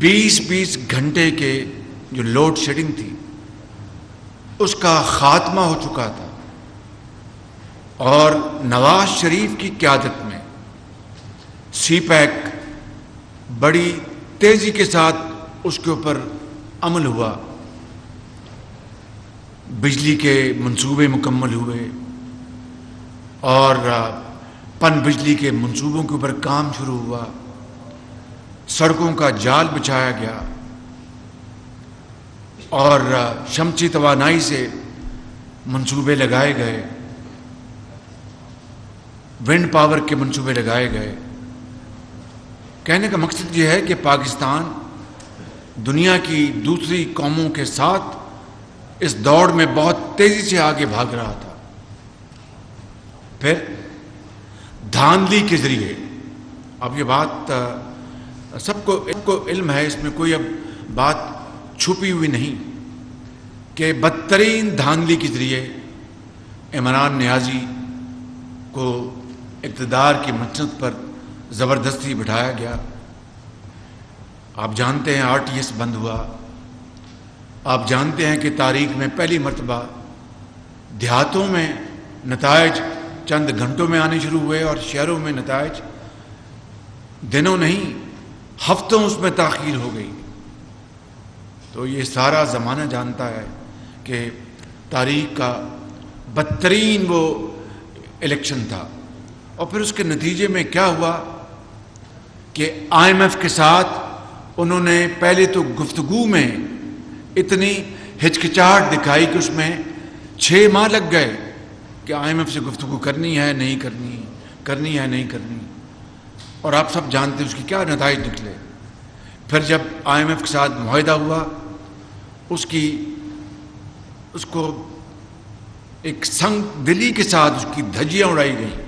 20-20 گھنٹے کے جو لوڈ شیڈنگ تھی اس کا خاتمہ ہو چکا تھا، اور نواز شریف کی قیادت میں سی پیک بڑی تیزی کے ساتھ اس کے اوپر عمل ہوا، بجلی کے منصوبے مکمل ہوئے اور پن بجلی کے منصوبوں کے اوپر کام شروع ہوا، سڑکوں کا جال بچھایا گیا اور شمسی توانائی سے منصوبے لگائے گئے، ونڈ پاور کے منصوبے لگائے گئے۔ کہنے کا مقصد یہ ہے کہ پاکستان دنیا کی دوسری قوموں کے ساتھ اس دوڑ میں بہت تیزی سے آگے بھاگ رہا تھا۔ پھر دھاندلی کے ذریعے، اب یہ بات سب کو علم ہے، اس میں کوئی اب بات چھپی ہوئی نہیں، کہ بدترین دھاندلی کے ذریعے عمران نیازی کو اقتدار کی منصب پر زبردستی بٹھایا گیا۔ آپ جانتے ہیں RTS بند ہوا، آپ جانتے ہیں کہ تاریخ میں پہلی مرتبہ دیہاتوں میں نتائج چند گھنٹوں میں آنے شروع ہوئے اور شہروں میں نتائج دنوں نہیں ہفتوں اس میں تاخیر ہو گئی۔ تو یہ سارا زمانہ جانتا ہے کہ تاریخ کا بدترین وہ الیکشن تھا، اور پھر اس کے نتیجے میں کیا ہوا کہ IMF کے ساتھ انہوں نے پہلے تو گفتگو میں اتنی ہچکچاہٹ دکھائی کہ اس میں 6 ماہ لگ گئے کہ IMF سے گفتگو کرنی ہے نہیں کرنی، کرنی ہے نہیں کرنی، اور آپ سب جانتے ہیں اس کی کیا نتائج نکلے۔ پھر جب IMF کے ساتھ معاہدہ ہوا، اس کو ایک سنگ دلی کے ساتھ اس کی دھجیاں اڑائی گئیں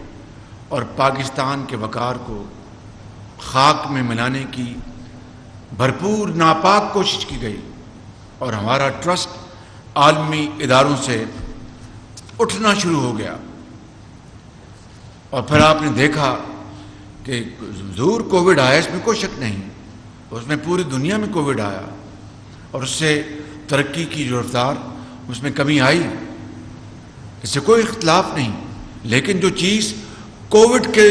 اور پاکستان کے وقار کو خاک میں ملانے کی بھرپور ناپاک کوشش کی گئی، اور ہمارا ٹرسٹ عالمی اداروں سے اٹھنا شروع ہو گیا۔ اور پھر آپ نے دیکھا کہ ضرور کووڈ آیا، اس میں کوئی شک نہیں، اس میں پوری دنیا میں کووڈ آیا اور اس سے ترقی کی جو رفتار اس میں کمی آئی، اس سے کوئی اختلاف نہیں، لیکن جو چیز کووڈ کے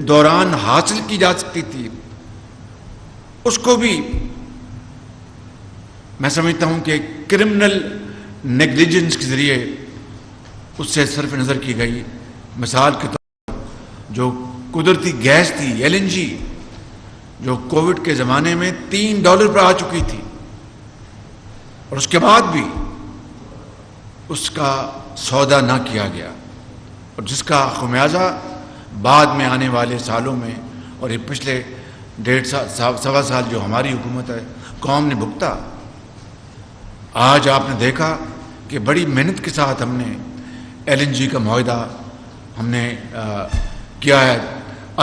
دوران حاصل کی جا سکتی تھی اس کو بھی میں سمجھتا ہوں کہ کرمنل نیگلیجنس کے ذریعے اس سے صرف نظر کی گئی۔ مثال کے طور پر جو قدرتی گیس تھی LNG، جو کووڈ کے زمانے میں $3 پر آ چکی تھی، اور اس کے بعد بھی اس کا سودا نہ کیا گیا، اور جس کا خمیازہ بعد میں آنے والے سالوں میں اور یہ پچھلے 1.5 سال جو ہماری حکومت ہے قوم نے بھگتا۔ آج آپ نے دیکھا کہ بڑی محنت کے ساتھ ہم نے LNG کا معاہدہ ہم نے کیا ہے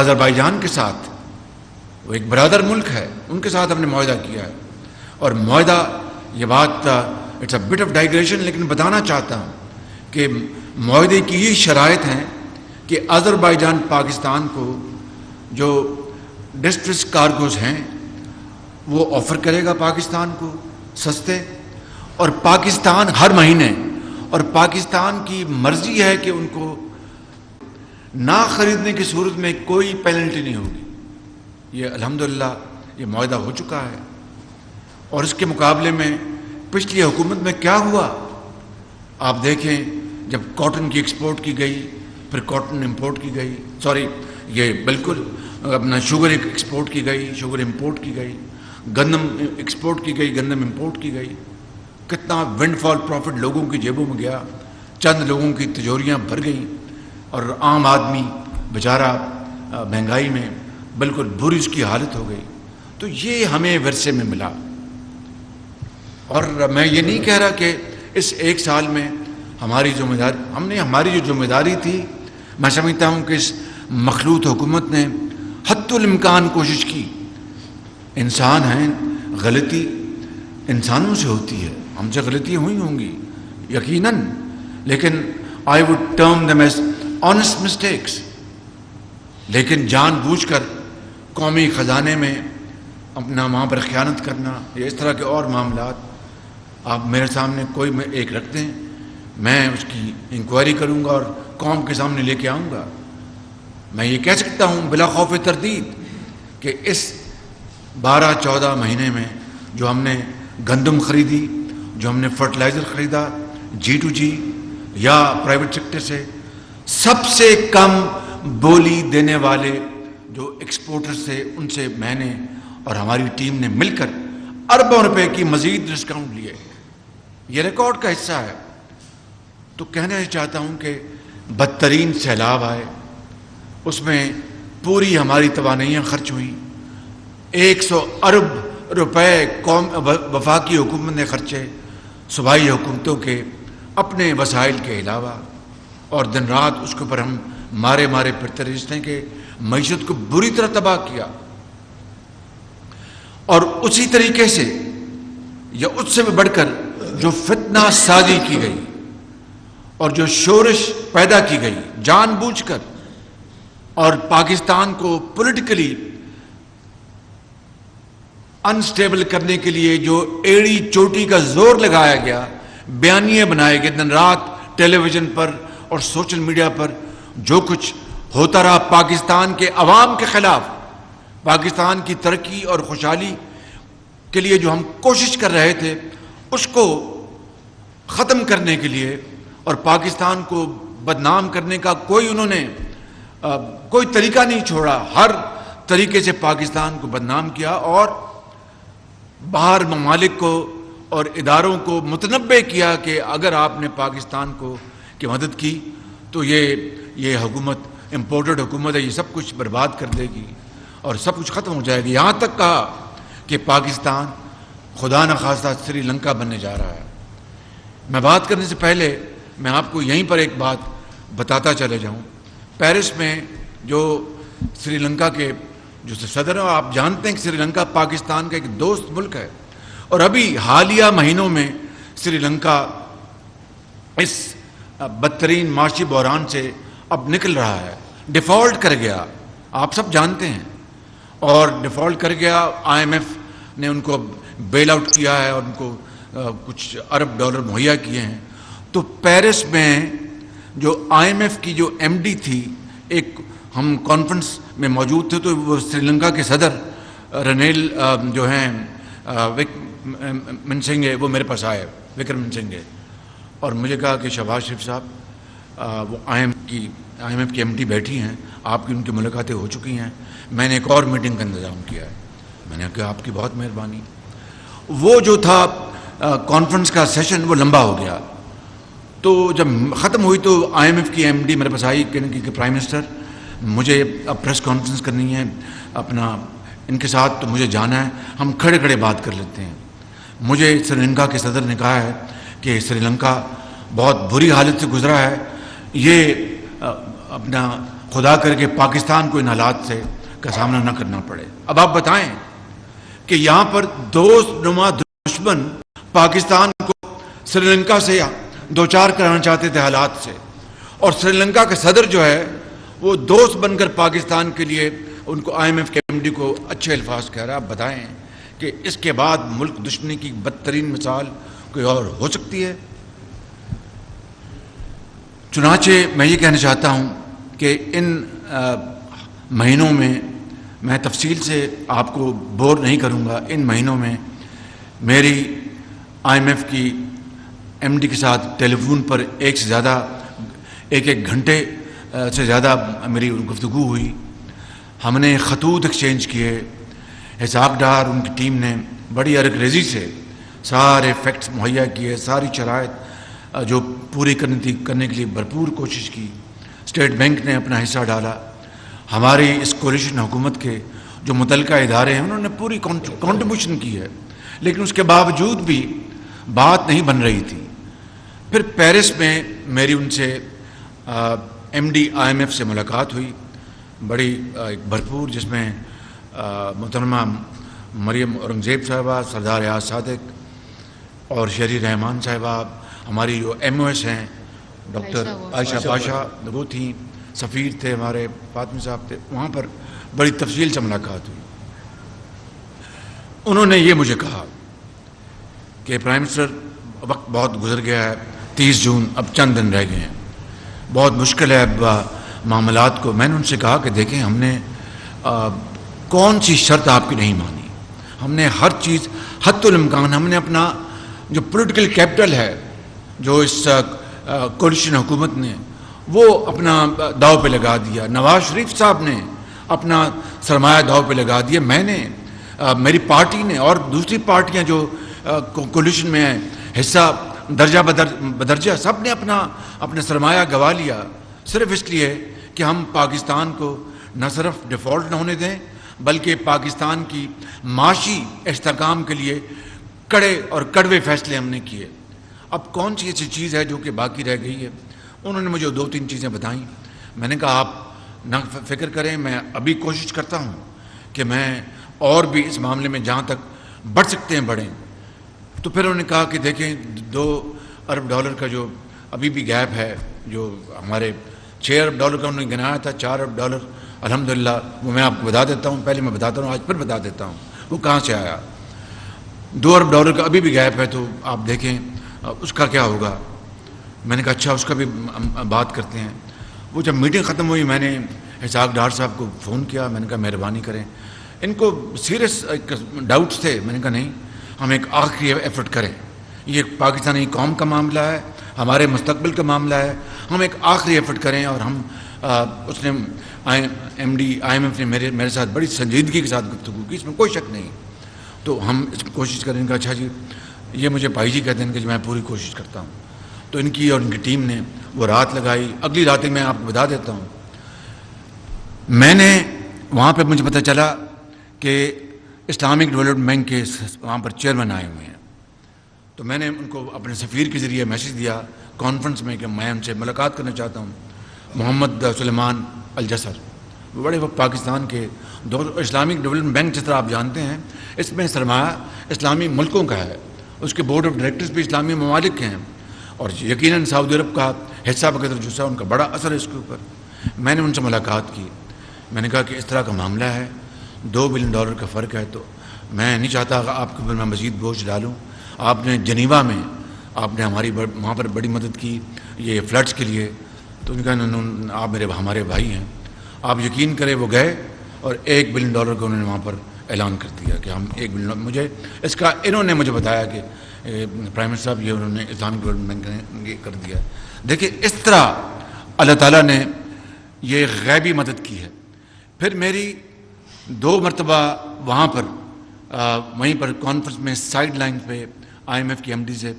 آذربائیجان کے ساتھ، وہ ایک برادر ملک ہے، ان کے ساتھ ہم نے معاہدہ کیا ہے، اور معاہدہ، یہ بات it's a bit of digression, لیکن بتانا چاہتا ہوں کہ معاہدے کی یہ شرائط ہیں کہ آذربائیجان پاکستان کو جو ڈسٹریس کارگوز ہیں وہ آفر کرے گا پاکستان کو سستے، اور پاکستان ہر مہینے، اور پاکستان کی مرضی ہے کہ ان کو نہ خریدنے کی صورت میں کوئی پینلٹی نہیں ہوگی۔ یہ الحمدللہ یہ معاہدہ ہو چکا ہے، اور اس کے مقابلے میں پچھلی حکومت میں کیا ہوا آپ دیکھیں، جب کاٹن کی ایکسپورٹ کی گئی، پھر کاٹن امپورٹ کی گئی، یہ بالکل اپنا شوگر ایکسپورٹ کی گئی، شوگر امپورٹ کی گئی، گندم ایکسپورٹ کی گئی، گندم امپورٹ کی گئی، کتنا ونڈ فال پروفٹ لوگوں کی جیبوں میں گیا، چند لوگوں کی تجوریاں بھر گئیں، اور عام آدمی بیچارہ مہنگائی میں بالکل بری اس کی حالت ہو گئی۔ تو یہ ہمیں ورثے میں ملا، اور میں یہ نہیں کہہ رہا کہ اس 1 سال میں ہماری ہماری جو ذمہ داری تھی، میں سمجھتا ہوں کہ اس مخلوط حکومت نے حتی الامکان کوشش کی۔ انسان ہیں، غلطی انسانوں سے ہوتی ہے، ہم سے غلطیاں ہوئی ہوں گی یقیناً، لیکن I would term them as honest mistakes، لیکن جان بوجھ کر قومی خزانے میں اپنا وہاں پر خیانت کرنا یا اس طرح کے اور معاملات آپ میرے سامنے کوئی میں ایک رکھ دیں، میں اس کی انکوائری کروں گا اور قوم کے سامنے لے کے آؤں گا۔ میں یہ کہہ سکتا ہوں بلا خوف تردید کہ اس 12-14 مہینے میں جو ہم نے گندم خریدی، جو ہم نے فرٹیلائزر خریدا G2G یا پرائیویٹ سیکٹر سے، سب سے کم بولی دینے والے جو ایکسپورٹر سے، ان سے میں نے اور ہماری ٹیم نے مل کر اربوں روپے کی مزید ڈسکاؤنٹ لیے۔ یہ ریکارڈ کا حصہ ہے۔ تو کہنا یہ چاہتا ہوں کہ بدترین سیلاب آئے، اس میں پوری ہماری توانائیاں خرچ ہوئیں، 100 ارب روپے وفاقی حکومت نے خرچے صوبائی حکومتوں کے اپنے وسائل کے علاوہ، اور دن رات اس کے اوپر ہم مارے پھرتے رہتے ہیں کہ معیشت کو بری طرح تباہ کیا۔ اور اسی طریقے سے یا اس سے بھی بڑھ کر جو فتنہ سازی کی گئی اور جو شورش پیدا کی گئی جان بوجھ کر، اور پاکستان کو پولیٹیکلی انسٹیبل کرنے کے لیے جو ایڑی چوٹی کا زور لگایا گیا، بیانیے بنائے گئے دن رات ٹیلی ویژن پر اور سوشل میڈیا پر، جو کچھ ہوتا رہا پاکستان کے عوام کے خلاف، پاکستان کی ترقی اور خوشحالی کے لیے جو ہم کوشش کر رہے تھے اس کو ختم کرنے کے لیے اور پاکستان کو بدنام کرنے کا انہوں نے کوئی طریقہ نہیں چھوڑا، ہر طریقے سے پاکستان کو بدنام کیا اور باہر ممالک کو اور اداروں کو متنبع کیا کہ اگر آپ نے پاکستان کو کی مدد کی تو یہ حکومت امپورٹڈ حکومت ہے، یہ سب کچھ برباد کر دے گی اور سب کچھ ختم ہو جائے گی۔ یہاں تک کہا کہ پاکستان خدا نخواستہ سری لنکا بننے جا رہا ہے۔ میں بات کرنے سے پہلے میں آپ کو یہیں پر ایک بات بتاتا چلے جاؤں۔ پیرس میں جو سری لنکا کے جو صدر ہیں، آپ جانتے ہیں کہ سری لنکا پاکستان کا ایک دوست ملک ہے، اور ابھی حالیہ مہینوں میں سری لنکا اس بدترین معاشی بحران سے اب نکل رہا ہے، ڈیفالٹ کر گیا، آپ سب جانتے ہیں، اور ڈیفالٹ کر گیا۔ IMF نے ان کو بیل آؤٹ کیا ہے اور ان کو کچھ ارب ڈالر مہیا کیے ہیں۔ تو پیرس میں جو IMF کی جو MD تھی، ایک ہم کانفرنس میں موجود تھے تو وہ سری لنکا کے صدر رنیل جو ہیں منسنگے، وہ میرے پاس آئے، وکرم منسنگے، اور مجھے کہا کہ شہباز شریف صاحب وہ IMF کی MD بیٹھی ہیں، آپ کی ان کی ملاقاتیں ہو چکی ہیں، میں نے ایک اور میٹنگ کا انتظام کیا ہے۔ میں نے کہا آپ کی بہت مہربانی۔ وہ جو تھا کانفرنس کا سیشن وہ لمبا ہو گیا، تو جب ختم ہوئی تو IMF کی MD میرے پاس آئی کہ پرائم منسٹر مجھے اب پریس کانفرنس کرنی ہے اپنا ان کے ساتھ، تو مجھے جانا ہے، ہم کھڑے کھڑے بات کر لیتے ہیں۔ مجھے سری لنکا کے صدر نے کہا ہے کہ سری لنکا بہت بری حالت سے گزرا ہے، یہ اپنا خدا کر کے پاکستان کو ان حالات سے کا سامنا نہ کرنا پڑے۔ اب آپ بتائیں کہ یہاں پر دوست نما دشمن پاکستان کو سری لنکا سے دوچار کرانا چاہتے تھے حالات سے، اور سری لنکا کا صدر جو ہے وہ دوست بن کر پاکستان کے لیے ان کو IMF کے MD کو اچھے الفاظ کہہ رہا ہے۔ آپ بتائیں کہ اس کے بعد ملک دشمنی کی بدترین مثال کوئی اور ہو سکتی ہے؟ چنانچہ میں یہ کہنا چاہتا ہوں کہ ان مہینوں میں تفصیل سے آپ کو بور نہیں کروں گا، ان مہینوں میں میری IMF کی MD کے ساتھ ٹیلی فون پر ایک گھنٹے سے زیادہ میری گفتگو ہوئی۔ ہم نے خطوط ایکسچینج کیے، حساب ڈار ان کی ٹیم نے بڑی ارکریزی سے سارے فیکٹس مہیا کیے، ساری شرائط جو پوری کرنے کے لیے بھرپور کوشش کی۔ اسٹیٹ بینک نے اپنا حصہ ڈالا، ہماری اس کولیشن حکومت کے جو متعلقہ ادارے ہیں انہوں نے پوری کنٹریبیوشن کی ہے، لیکن اس کے باوجود بھی بات نہیں بن رہی تھی۔ پھر پیرس میں میری ان سے MD IMF سے ملاقات ہوئی، بڑی ایک بھرپور، جس میں محترمہ مریم اورنگزیب صاحبہ، سردار ریاض صادق اور شہری رحمان صاحبہ، ہماری جو MOS ہیں ڈاکٹر عائشہ پاشا وہ تھیں، سفیر تھے ہمارے فاطمی صاحب تھے، وہاں پر بڑی تفصیل سے ملاقات ہوئی۔ انہوں نے یہ مجھے کہا کہ پرائم منسٹر وقت بہت گزر گیا ہے، 30 جون اب چند دن رہ گئے ہیں، بہت مشکل ہے اب معاملات کو. میں نے ان سے کہا کہ دیکھیں ہم نے کون سی شرط آپ کی نہیں مانی، ہم نے ہر چیز حتی الامکان، ہم نے اپنا جو پولیٹیکل کیپٹل ہے جو اس کولیشن حکومت نے وہ اپنا داؤ پہ لگا دیا. نواز شریف صاحب نے اپنا سرمایہ داؤ پہ لگا دیا، میں نے میری پارٹی نے اور دوسری پارٹیاں جو کولیشن میں ہیں حصہ درجہ بدرجہ سب نے اپنا سرمایہ گوا لیا، صرف اس لیے کہ ہم پاکستان کو نہ صرف ڈیفالٹ نہ ہونے دیں بلکہ پاکستان کی معاشی استحکام کے لیے کڑے اور کڑوے فیصلے ہم نے کیے. اب کون سی ایسی چیز ہے جو کہ باقی رہ گئی ہے؟ انہوں نے مجھے 2-3 چیزیں بتائیں. میں نے کہا آپ نہ فکر کریں، میں ابھی کوشش کرتا ہوں کہ میں اور بھی اس معاملے میں جہاں تک بڑھ سکتے ہیں بڑھیں. تو پھر انہوں نے کہا کہ دیکھیں $2 ارب کا جو ابھی بھی گیپ ہے، جو ہمارے $6 ارب کا انہوں نے گنایا تھا، $4 ارب الحمدللہ وہ میں آپ کو بتا دیتا ہوں، پہلے میں بتاتا ہوں، آج پھر بتا دیتا ہوں وہ کہاں سے آیا. $2 ارب کا ابھی بھی گیپ ہے، تو آپ دیکھیں اس کا کیا ہوگا. میں نے کہا اچھا اس کا بھی بات کرتے ہیں. وہ جب میٹنگ ختم ہوئی میں نے اسحاق ڈار صاحب کو فون کیا، میں نے کہا مہربانی کریں، ان کو سیریس ڈاؤٹس تھے. میں نے کہا نہیں، ہم ایک آخری ایفرٹ کریں، یہ پاکستانی قوم کا معاملہ ہے، ہمارے مستقبل کا معاملہ ہے، ہم ایک آخری ایفرٹ کریں. اور ہم اس نے ایم ڈی IMF نے میرے ساتھ بڑی سنجیدگی کے ساتھ گفتگو کی، اس میں کوئی شک نہیں. تو ہم اس میں کوشش کریں گے. اچھا جی، یہ مجھے بھائی جی کہتے ہیں کہ میں پوری کوشش کرتا ہوں. تو ان کی اور ان کی ٹیم نے وہ رات لگائی. اگلی رات میں آپ کو بتا دیتا ہوں، میں نے وہاں پہ مجھے پتہ چلا کہ اسلامک ڈیولپمنٹ بینک کے وہاں پر چیئرمین آئے ہوئے ہیں. تو میں نے ان کو اپنے سفیر کے ذریعے میسیج دیا کانفرنس میں کہ میں ان سے ملاقات کرنا چاہتا ہوں. محمد سلیمان الجسر، وہ بڑے وقت پاکستان کے اسلامک ڈیولپمنٹ بینک جس طرح آپ جانتے ہیں اس میں سرمایہ اسلامی ملکوں کا ہے، اس کے بورڈ آف ڈائریکٹرز بھی اسلامی ممالک کے ہیں، اور یقیناً سعودی عرب کا حصہ وغیرہ جو ان کا بڑا اثر ہے اس کے اوپر. میں نے ان سے ملاقات کی، میں نے کہا کہ اس طرح کا معاملہ ہے، $2 بلین کا فرق ہے، تو میں نہیں چاہتا کہ آپ کے اوپر میں مزید بوجھ ڈالوں. آپ نے جنیوا میں آپ نے ہماری وہاں پر بڑی مدد کی یہ فلڈس کے لیے. تو ان کا آپ ہمارے بھائی ہیں، آپ یقین کریں وہ گئے اور $1 بلین کا انہوں نے وہاں پر اعلان کر دیا کہ ہم $1 بلین. مجھے اس کا انہوں نے مجھے بتایا کہ پرائم منسٹر صاحب یہ انہوں نے اسلامک ڈیولپمنٹ بینک نے یہ کر دیا. دیکھیں اس طرح اللہ تعالیٰ نے یہ غیبی مدد کی ہے. پھر میری 2 مرتبہ وہاں پر وہیں پر کانفرنس میں سائیڈ لائن پہ IMF کی MD سے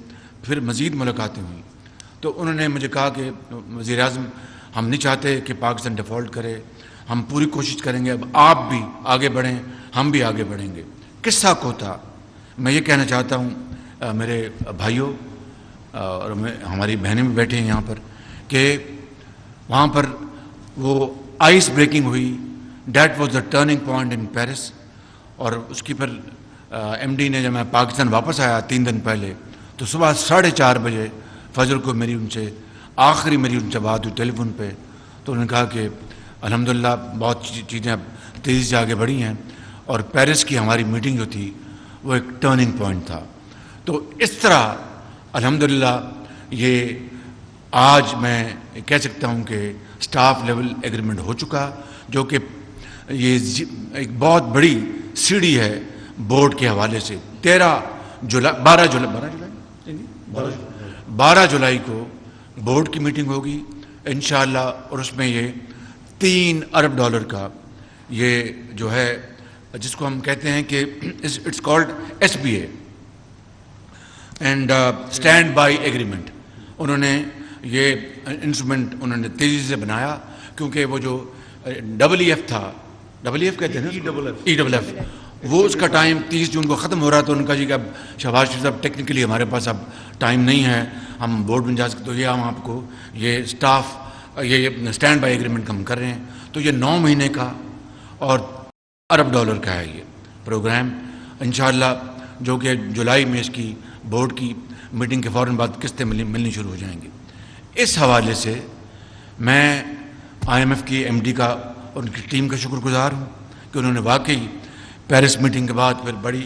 پھر مزید ملاقاتیں ہوئیں. تو انہوں نے مجھے کہا کہ وزیر اعظم ہم نہیں چاہتے کہ پاکستان ڈیفالٹ کرے، ہم پوری کوشش کریں گے، اب آپ بھی آگے بڑھیں ہم بھی آگے بڑھیں گے. قصہ کو تھا میں یہ کہنا چاہتا ہوں میرے بھائیوں اور ہماری بہنیں بھی بیٹھے ہیں یہاں پر کہ وہاں پر وہ آئس بریکنگ ہوئی. That was the turning point in Paris. اور اس کی پھر MD نے جب میں پاکستان واپس آیا 3 دن پہلے تو صبح 4:30 بجے فجر کو میری ان سے آخری بات ہوئی ٹیلی فون پہ. تو انہوں نے کہا کہ الحمدللہ بہت چیزیں اب تیزی سے آگے بڑھی ہیں اور پیرس کی ہماری میٹنگ جو تھی وہ ایک ٹرننگ پوائنٹ تھا. تو اس طرح الحمدللہ یہ آج میں کہہ سکتا ہوں کہ سٹاف لیول ایگریمنٹ ہو چکا، جو کہ یہ ایک بہت بڑی سیڑھی ہے بورڈ کے حوالے سے. 12 جولائی کو بورڈ کی میٹنگ ہوگی انشاءاللہ، اور اس میں یہ $3 ارب کا یہ جو ہے جس کو ہم کہتے ہیں کہ it's called SBA and stand by agreement. انہوں نے یہ انسٹرومنٹ انہوں نے تیزی سے بنایا کیونکہ وہ جو EEF تھا، EEF کہتے ہیں نا، EFF، وہ اس کا ٹائم 30 جون کو ختم ہو رہا. تو ان کا جی کہ اب شہباز شریف صاحب ٹیکنیکلی ہمارے پاس اب ٹائم نہیں ہے، ہم بورڈ میں جا سکتے. تو یہ ہم آپ کو یہ اسٹاف یہ اسٹینڈ بائی ایگریمنٹ ہم کر رہے ہیں. تو یہ 9 مہینے کا اور $1 ارب کا ہے یہ پروگرام انشاءاللہ، جو کہ جولائی میں اس کی بورڈ کی میٹنگ کے فوراً بعد قسطیں ملنی شروع ہو جائیں گی. اس حوالے سے میں IMF کی MD کا اور ان کی ٹیم کا شکر گزار ہوں کہ انہوں نے واقعی پیرس میٹنگ کے بعد پھر بڑی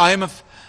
IMF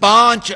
$5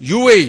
UAE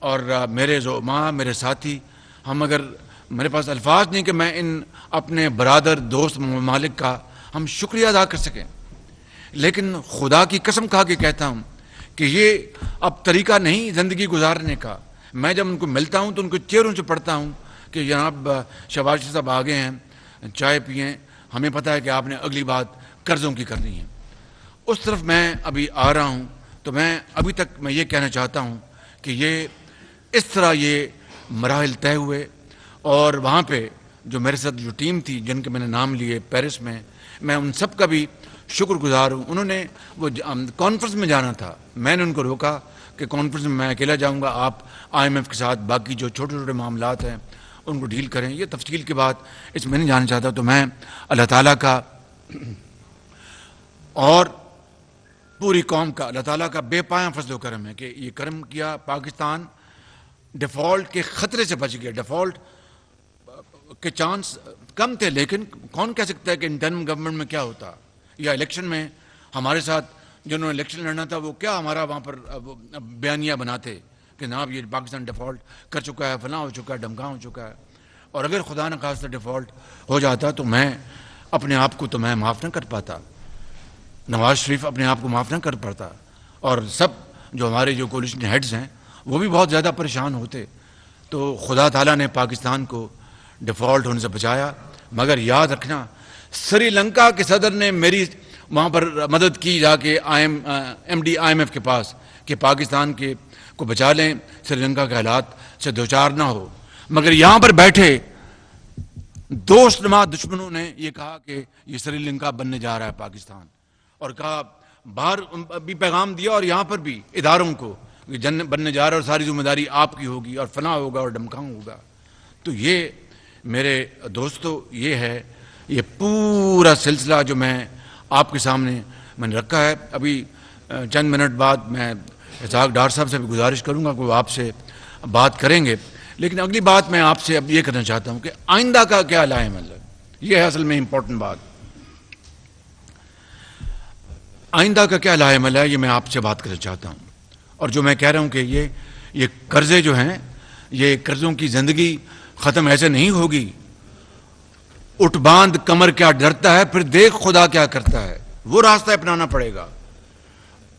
اور میرے زعماء، میرے ساتھی، ہم اگر میرے پاس الفاظ نہیں کہ میں ان اپنے برادر دوست ممالک کا ہم شکریہ ادا کر سکیں، لیکن خدا کی قسم کھا کے کہتا ہوں کہ یہ اب طریقہ نہیں زندگی گزارنے کا. میں جب ان کو ملتا ہوں تو ان کو چہروں سے پڑھتا ہوں کہ جناب شہباز شریف صاحب آگے ہیں، چائے پئیں، ہمیں پتہ ہے کہ آپ نے اگلی بات قرضوں کی کرنی ہے. اس طرف میں ابھی آ رہا ہوں تو میں ابھی تک میں یہ کہنا چاہتا ہوں کہ یہ اس طرح یہ مراحل طے ہوئے، اور وہاں پہ جو میرے ساتھ جو ٹیم تھی جن کے میں نے نام لیے پیرس میں ان سب کا بھی شکر گزار ہوں. انہوں نے وہ کانفرنس میں جانا تھا، میں نے ان کو روکا کہ کانفرنس میں اکیلا جاؤں گا، آپ IMF کے ساتھ باقی جو چھوٹے چھوٹے معاملات ہیں ان کو ڈیل کریں. یہ تفصیل کی بات اس میں نہیں جانا چاہتا. تو میں اللہ تعالیٰ کا اور پوری قوم کا، اللہ تعالیٰ کا بے پایاں فضل و کرم ہے کہ یہ کرم کیا. پاکستان ڈیفالٹ کے خطرے سے بچ گیا. ڈیفالٹ کے چانس کم تھے، لیکن کون کہہ سکتا ہے کہ انٹرم گورنمنٹ میں کیا ہوتا، یا الیکشن میں ہمارے ساتھ جنہوں نے الیکشن لڑنا تھا وہ کیا ہمارا وہاں پر بیانیہ بناتے کہ جناب یہ پاکستان ڈیفالٹ کر چکا ہے، فلاں ہو چکا ہے، ڈھمکاں ہو چکا ہے. اور اگر خدا نہ خواستہ ڈیفالٹ ہو جاتا تو میں اپنے آپ کو تو میں معاف نہ کر پاتا، نواز شریف اپنے آپ کو معاف نہ کر پاتا، اور سب جو ہمارے جو کولیشن ہیڈز ہیں وہ بھی بہت زیادہ پریشان ہوتے. تو خدا تعالیٰ نے پاکستان کو ڈیفالٹ ہونے سے بچایا. مگر یاد رکھنا، سری لنکا کے صدر نے میری وہاں پر مدد کی جا کے MD IMF کے پاس کہ پاکستان کے کو بچا لیں، سری لنکا کے حالات سے دوچار نہ ہو. مگر یہاں پر بیٹھے دوست نما دشمنوں نے یہ کہا کہ یہ سری لنکا بننے جا رہا ہے پاکستان، اور کہا باہر بھی پیغام دیا اور یہاں پر بھی اداروں کو کہ جن بننے جا رہا ہے اور ساری ذمہ داری آپ کی ہوگی اور فلاں ہوگا اور ڈھمکاں ہوگا. تو یہ میرے دوستو یہ ہے یہ پورا سلسلہ جو میں آپ کے سامنے میں نے رکھا ہے. ابھی چند منٹ بعد میں اسحاق ڈار صاحب سے بھی گزارش کروں گا کہ وہ آپ سے بات کریں گے. لیکن اگلی بات میں آپ سے اب یہ کرنا چاہتا ہوں کہ آئندہ کا کیا لائے عمل ہے. یہ ہے اصل میں امپورٹنٹ بات. آئندہ کا کیا لائے عمل ہے یہ میں آپ سے بات کرنا چاہتا ہوں. اور جو میں کہہ رہا ہوں کہ یہ قرضے جو ہیں، یہ قرضوں کی زندگی ختم ایسے نہیں ہوگی. اٹھ باندھ کمر کیا ڈرتا ہے، پھر دیکھ خدا کیا کرتا ہے، وہ راستہ اپنانا پڑے گا.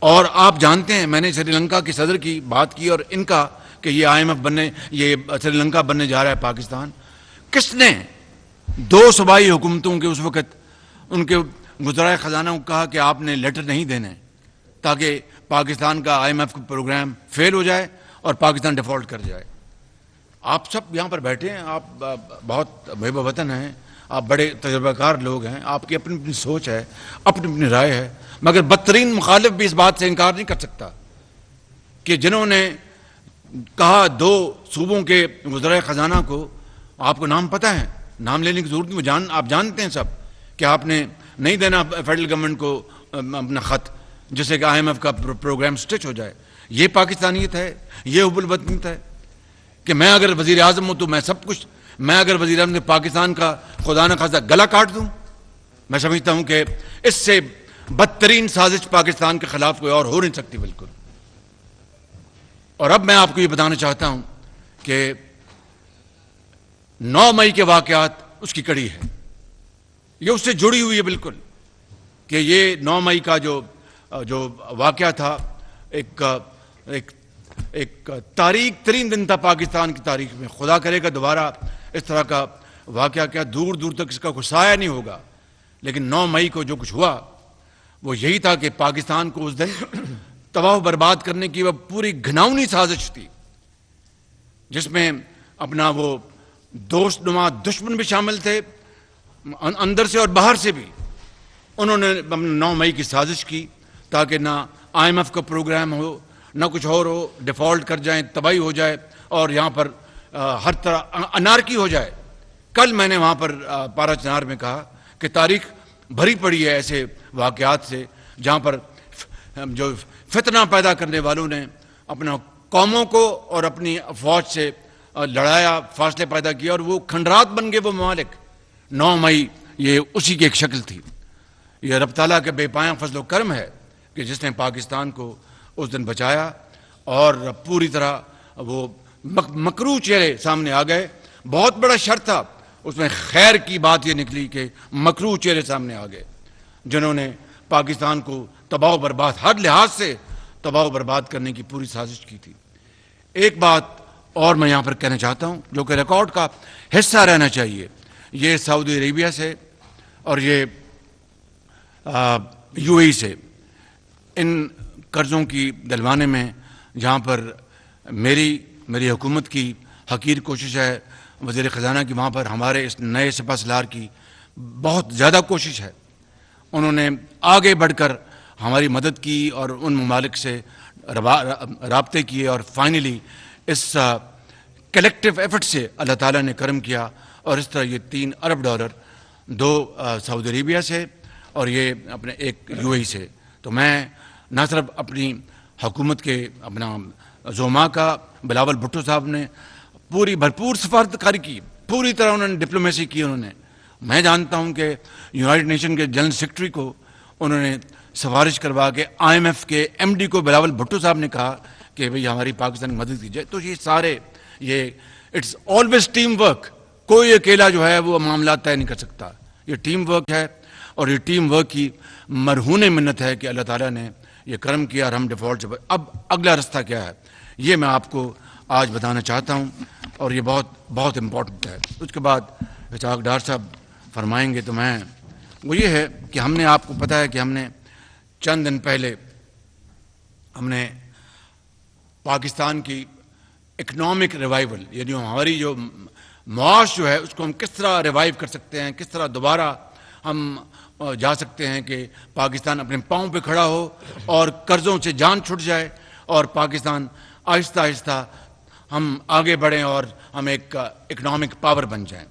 اور آپ جانتے ہیں میں نے سری لنکا کے صدر کی بات کی اور ان کا کہ یہ IMF بننے، یہ سری لنکا بننے جا رہا ہے پاکستان. کس نے 2 صوبائی حکومتوں کے اس وقت ان کے وزرائے خزانہ کو کہا کہ آپ نے لیٹر نہیں دینے تاکہ پاکستان کا IMF کا پروگرام فیل ہو جائے اور پاکستان ڈیفالٹ کر جائے؟ آپ سب یہاں پر بیٹھے ہیں، آپ بہت محب وطن ہیں، آپ بڑے تجربہ کار لوگ ہیں، آپ کی اپنی اپنی سوچ ہے، اپنی اپنی رائے ہے. مگر بدترین مخالف بھی اس بات سے انکار نہیں کر سکتا کہ جنہوں نے کہا 2 صوبوں کے وزرائے خزانہ کو، آپ کو نام پتہ ہے، نام لینے کی ضرورت نہیں، آپ جانتے ہیں سب کہ آپ نے نہیں دینا فیڈرل گورنمنٹ کو اپنا خط جس سے کہ IMF کا پروگرام سٹچ ہو جائے. یہ پاکستانیت ہے، یہ حب الوطنیت ہے کہ میں اگر وزیر اعظم ہوں تو میں سب کچھ، میں اگر وزیر اعظم پاکستان کا خدا نہ خواستہ گلا کاٹ دوں. میں سمجھتا ہوں کہ اس سے بدترین سازش پاکستان کے خلاف کوئی اور ہو نہیں سکتی بالکل. اور اب میں آپ کو یہ بتانا چاہتا ہوں کہ 9 مئی کے واقعات اس کی کڑی ہے، یہ اس سے جڑی ہوئی ہے بالکل. کہ یہ 9 مئی کا جو واقعہ تھا ایک تاریخ ترین دن تھا پاکستان کی تاریخ میں. خدا کرے گا دوبارہ اس طرح کا واقعہ کیا دور دور تک اس کا کوئی سایہ نہیں ہوگا. لیکن 9 مئی کو جو کچھ ہوا وہ یہی تھا کہ پاکستان کو اس دن تباہ و برباد کرنے کی وہ پوری گھناؤنی سازش تھی، جس میں اپنا وہ دوست نما دشمن بھی شامل تھے، اندر سے اور باہر سے بھی. انہوں نے 9 مئی کی سازش کی تاکہ نہ IMF کا پروگرام ہو، نہ کچھ اور ہو، ڈیفالٹ کر جائیں، تباہی ہو جائے اور یہاں پر ہر طرح انارکی ہو جائے. کل میں نے وہاں پر پارا چنار میں کہا کہ تاریخ بھری پڑی ہے ایسے واقعات سے جہاں پر جو فتنہ پیدا کرنے والوں نے اپنا قوموں کو اور اپنی افواج سے لڑایا، فاصلے پیدا کیا اور وہ کھنڈرات بن گئے وہ ممالک. 9 مئی یہ اسی کی ایک شکل تھی. یہ رب تعالیٰ کے بے پایاں فضل و کرم ہے کہ جس نے پاکستان کو اس دن بچایا اور پوری طرح وہ مکروہ چہرے سامنے آ گئے. بہت بڑا شر تھا, اس میں خیر کی بات یہ نکلی کہ مکروہ چہرے سامنے آ گئے جنہوں نے پاکستان کو تباہ و برباد, ہر لحاظ سے تباہ و برباد کرنے کی پوری سازش کی تھی. ایک بات اور میں یہاں پر کہنا چاہتا ہوں جو کہ ریکارڈ کا حصہ رہنا چاہیے. یہ سعودی عربیہ سے اور یہ یو اے ای سے ان قرضوں کی دلوانے میں جہاں پر میری حکومت کی حقیر کوشش ہے, وزیر خزانہ کی وہاں پر ہمارے اس نئے سپہ سالار کی بہت زیادہ کوشش ہے. انہوں نے آگے بڑھ کر ہماری مدد کی اور ان ممالک سے رابطے کیے اور فائنلی اس کلیکٹیو ایفرٹ سے اللہ تعالیٰ نے کرم کیا اور اس طرح یہ $3 ارب, 2 سعودی عربیہ سے اور یہ اپنے 1 یو اے ای سے. تو میں نہ صرف اپنی حکومت کے اپنا زوما کا بلاول بھٹو صاحب نے پوری بھرپور سفارتکاری کی, پوری طرح انہوں نے ڈپلومیسی کی. انہوں نے, میں جانتا ہوں کہ یونائٹڈ نیشن کے جنرل سیکرٹری کو انہوں نے سفارش کروا کے IMF کے MD کو بلاول بھٹو صاحب نے کہا کہ بھئی ہماری پاکستان کی مدد کیجیے. تو یہ سارے اٹس آلویز ٹیم ورک, کوئی اکیلا جو ہے وہ معاملات طے نہیں کر سکتا. یہ ٹیم ورک ہے اور یہ ٹیم ورک کی مرہون منت ہے کہ اللہ تعالیٰ نے یہ کرم کیا اور ہم ڈیفالٹ سے. اب اگلا رستہ کیا ہے یہ میں آپ کو آج بتانا چاہتا ہوں اور یہ بہت بہت امپورٹنٹ ہے. اس کے بعد اسحاق ڈار صاحب فرمائیں گے. تو وہ یہ ہے کہ ہم نے, آپ کو پتہ ہے کہ ہم نے چند دن پہلے ہم نے پاکستان کی اکنامک ریوائیول, یعنی ہماری جو معاش جو ہے اس کو ہم کس طرح ریوائیو کر سکتے ہیں, کس طرح دوبارہ ہم جا سکتے ہیں کہ پاکستان اپنے پاؤں پہ کھڑا ہو اور قرضوں سے جان چھٹ جائے اور پاکستان آہستہ آہستہ ہم آگے بڑھیں اور ہم ایک اکنامک پاور بن جائیں.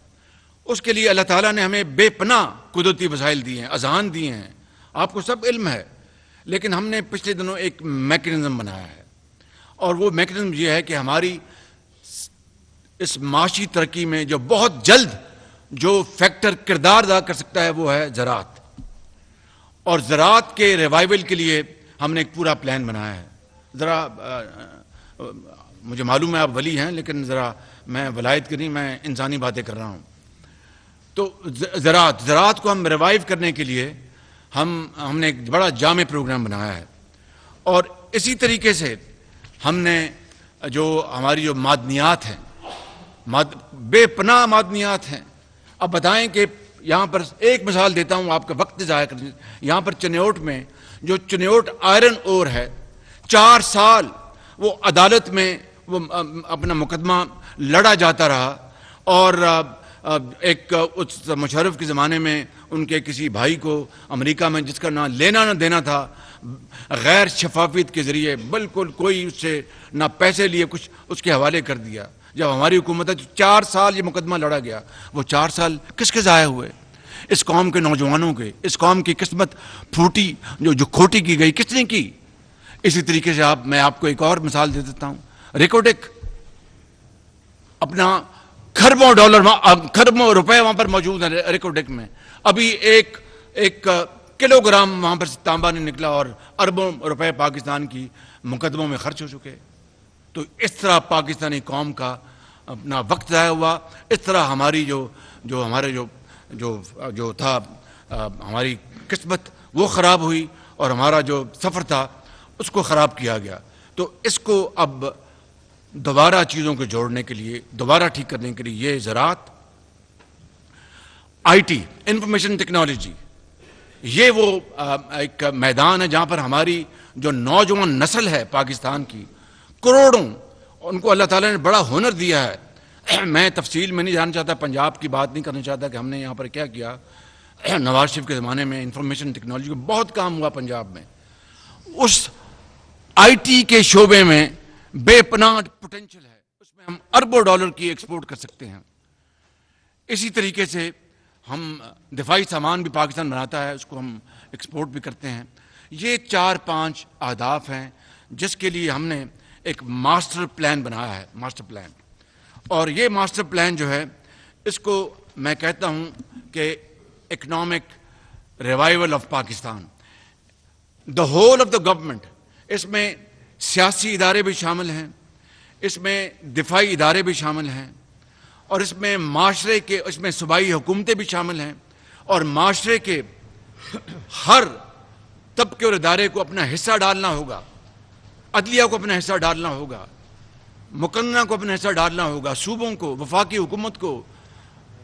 اس کے لیے اللہ تعالیٰ نے ہمیں بے پناہ قدرتی وسائل دیے ہیں, اذہان دیے ہیں, آپ کو سب علم ہے. لیکن ہم نے پچھلے دنوں ایک میکنزم بنایا ہے اور وہ میکنزم یہ ہے کہ ہماری اس معاشی ترقی میں جو بہت جلد جو فیکٹر کردار ادا کر سکتا ہے وہ ہے زراعت. اور زراعت کے ریوائیول کے لیے ہم نے ایک پورا پلان بنایا ہے. ذرا مجھے معلوم ہے آپ ولی ہیں لیکن ذرا میں ولایت کی نہیں, میں انسانی باتیں کر رہا ہوں. تو زراعت کو ہم ریوائیو کرنے کے لیے ہم نے ایک بڑا جامع پروگرام بنایا ہے. اور اسی طریقے سے ہم نے جو ہماری جو معدنیات ہیں, بے پناہ معدنیات ہیں. اب بتائیں کہ یہاں پر ایک مثال دیتا ہوں آپ کا وقت ضائع کرنے. یہاں پر چنیوٹ میں جو چنیوٹ آئرن اور ہے, 4 سال وہ عدالت میں وہ اپنا مقدمہ لڑا جاتا رہا اور ایک اس مشرف کے زمانے میں ان کے کسی بھائی کو امریکہ میں جس کا نہ لینا نہ دینا تھا, غیر شفافیت کے ذریعے بالکل کوئی اس سے نہ پیسے لیے کچھ اس کے حوالے کر دیا. جب ہماری حکومت ہے تو 4 سال یہ مقدمہ لڑا گیا. وہ 4 سال کس کے ضائع ہوئے؟ اس قوم کے نوجوانوں کے. اس قوم کی قسمت پھوٹی, جو کھوٹی کی گئی کس نے کی؟ اسی طریقے سے میں آپ کو ایک اور مثال دے دیتا ہوں. ریکوڈک اپنا کھربوں روپے وہاں پر موجود ہیں ریکوڈک میں. ابھی ایک کلو گرام وہاں پر تانبا نہیں نکلا اور اربوں روپے پاکستان کی مقدموں میں خرچ ہو چکے. تو اس طرح پاکستانی قوم کا اپنا وقت ضائع ہوا. اس طرح ہماری جو تھا ہماری قسمت وہ خراب ہوئی اور ہمارا جو سفر تھا اس کو خراب کیا گیا. تو اس کو اب دوبارہ چیزوں کو جوڑنے کے لیے, دوبارہ ٹھیک کرنے کے لیے یہ زراعت, IT, انفارمیشن ٹیکنالوجی, یہ وہ ایک میدان ہے جہاں پر ہماری جو نوجوان نسل ہے پاکستان کی, کروڑوں, ان کو اللہ تعالیٰ نے بڑا ہنر دیا ہے. میں تفصیل میں نہیں جاننا چاہتا, پنجاب کی بات نہیں کرنا چاہتا کہ ہم نے یہاں پر کیا کیا. نواز شریف کے زمانے میں انفارمیشن ٹیکنالوجی کو بہت کام ہوا پنجاب میں. اس IT کے شعبے میں بے پناہ پوٹینشل ہے, اس میں ہم اربوں ڈالر کی ایکسپورٹ کر سکتے ہیں. اسی طریقے سے ہم دفاعی سامان بھی پاکستان بناتا ہے, اس کو ہم ایکسپورٹ بھی کرتے ہیں. یہ 4-5 اہداف ہیں جس کے لیے ہم نے ایک ماسٹر پلان بنایا ہے, ماسٹر پلان. اور یہ ماسٹر پلان جو ہے اس کو میں کہتا ہوں کہ economic revival of Pakistan, the whole of the government. اس میں سیاسی ادارے بھی شامل ہیں, اس میں دفاعی ادارے بھی شامل ہیں، اور اس میں معاشرے کے، اس میں صوبائی حکومتیں بھی شامل ہیں، اور معاشرے کے ہر طبقے اور ادارے کو اپنا حصہ ڈالنا ہوگا۔ عدلیہ کو اپنا حصہ ڈالنا ہوگا، مقننہ کو اپنا حصہ ڈالنا ہوگا، صوبوں کو، وفاقی حکومت کو،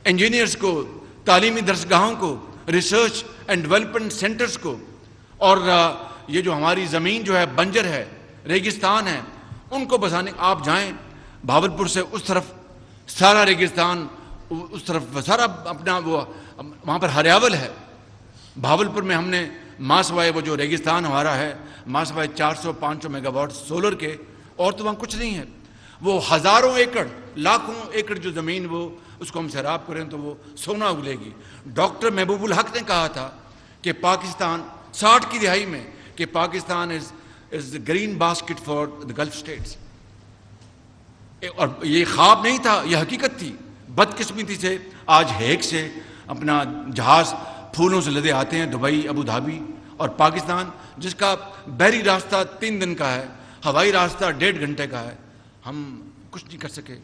انجینئرز کو، تعلیمی درسگاہوں کو، ریسرچ اینڈ ڈیولپمنٹ سینٹرز کو، اور یہ جو ہماری زمین جو ہے بنجر ہے، ریگستان ہے، ان کو بسانے۔ آپ جائیں بھاولپور سے اس طرف سارا ریگستان، اس طرف سارا اپنا وہ وہاں پر ہریاول ہے۔ بھاولپور میں ہم نے ماسوائے وہ جو ریگستان ہمارا ہے، ماسوائے 400-500 میگا واٹ سولر کے، اور تو وہاں کچھ نہیں ہے۔ وہ ہزاروں ایکڑ، لاکھوں ایکڑ جو زمین وہ اس کو ہم سیراب کریں تو وہ سونا اگلے گی۔ ڈاکٹر محبوب الحق نے کہا تھا کہ پاکستان 60 کی دہائی میں کہ Pakistan is green basket for the Gulf states, اور یہ خواب نہیں تھا، یہ حقیقت تھی۔ بدقسمتی سے آج ہیگ سے اپنا جہاز پھولوں سے لدے آتے ہیں دبئی، ابو دھابی، اور پاکستان جس کا بحری راستہ 3 دن کا ہے، ہوائی راستہ 1.5 گھنٹے کا ہے، ہم کچھ نہیں کر سکے۔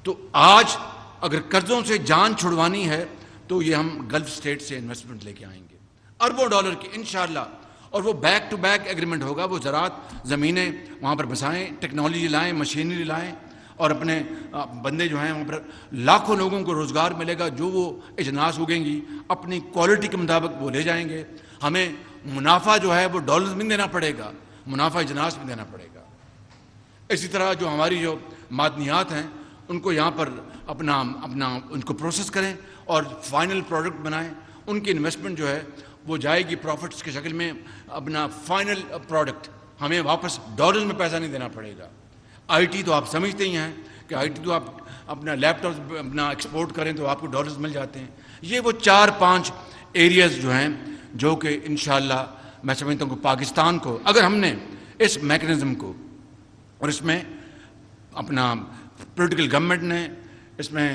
تو آج اگر قرضوں سے جان چھڑوانی ہے تو یہ ہم گلف اسٹیٹ سے انویسٹمنٹ لے کے آئیں گے، اربوں ڈالر کی انشاءاللہ، اور وہ بیک ٹو بیک ایگریمنٹ ہوگا۔ وہ زراعت زمینیں وہاں پر بسائیں، ٹیکنالوجی لائیں، مشینری لائیں، اور اپنے بندے جو ہیں وہاں پر لاکھوں لوگوں کو روزگار ملے گا۔ جو وہ اجناس اگیں گی اپنی کوالٹی کے مطابق وہ لے جائیں گے۔ ہمیں منافع جو ہے وہ ڈالرز میں دینا پڑے گا، منافع اجناس میں دینا پڑے گا۔ اسی طرح جو ہماری جو معدنیات ہیں ان کو یہاں پر اپنا ان کو پروسیس کریں اور فائنل پروڈکٹ بنائیں۔ ان کی انویسٹمنٹ جو ہے وہ جائے گی پروفٹس کی شکل میں، اپنا فائنل پروڈکٹ ہمیں واپس ڈالرز میں پیسہ نہیں دینا پڑے گا۔ آئی ٹی تو آپ سمجھتے ہی ہیں کہ آئی ٹی تو آپ اپنا لیپ ٹاپ اپنا ایکسپورٹ کریں تو آپ کو ڈالرز مل جاتے ہیں۔ یہ وہ 4-5 ایریاز جو ہیں جو کہ انشاءاللہ میں سمجھتا ہوں کہ پاکستان کو اگر ہم نے اس میکنزم کو، اور اس میں اپنا پولیٹیکل گورنمنٹ نے، اس میں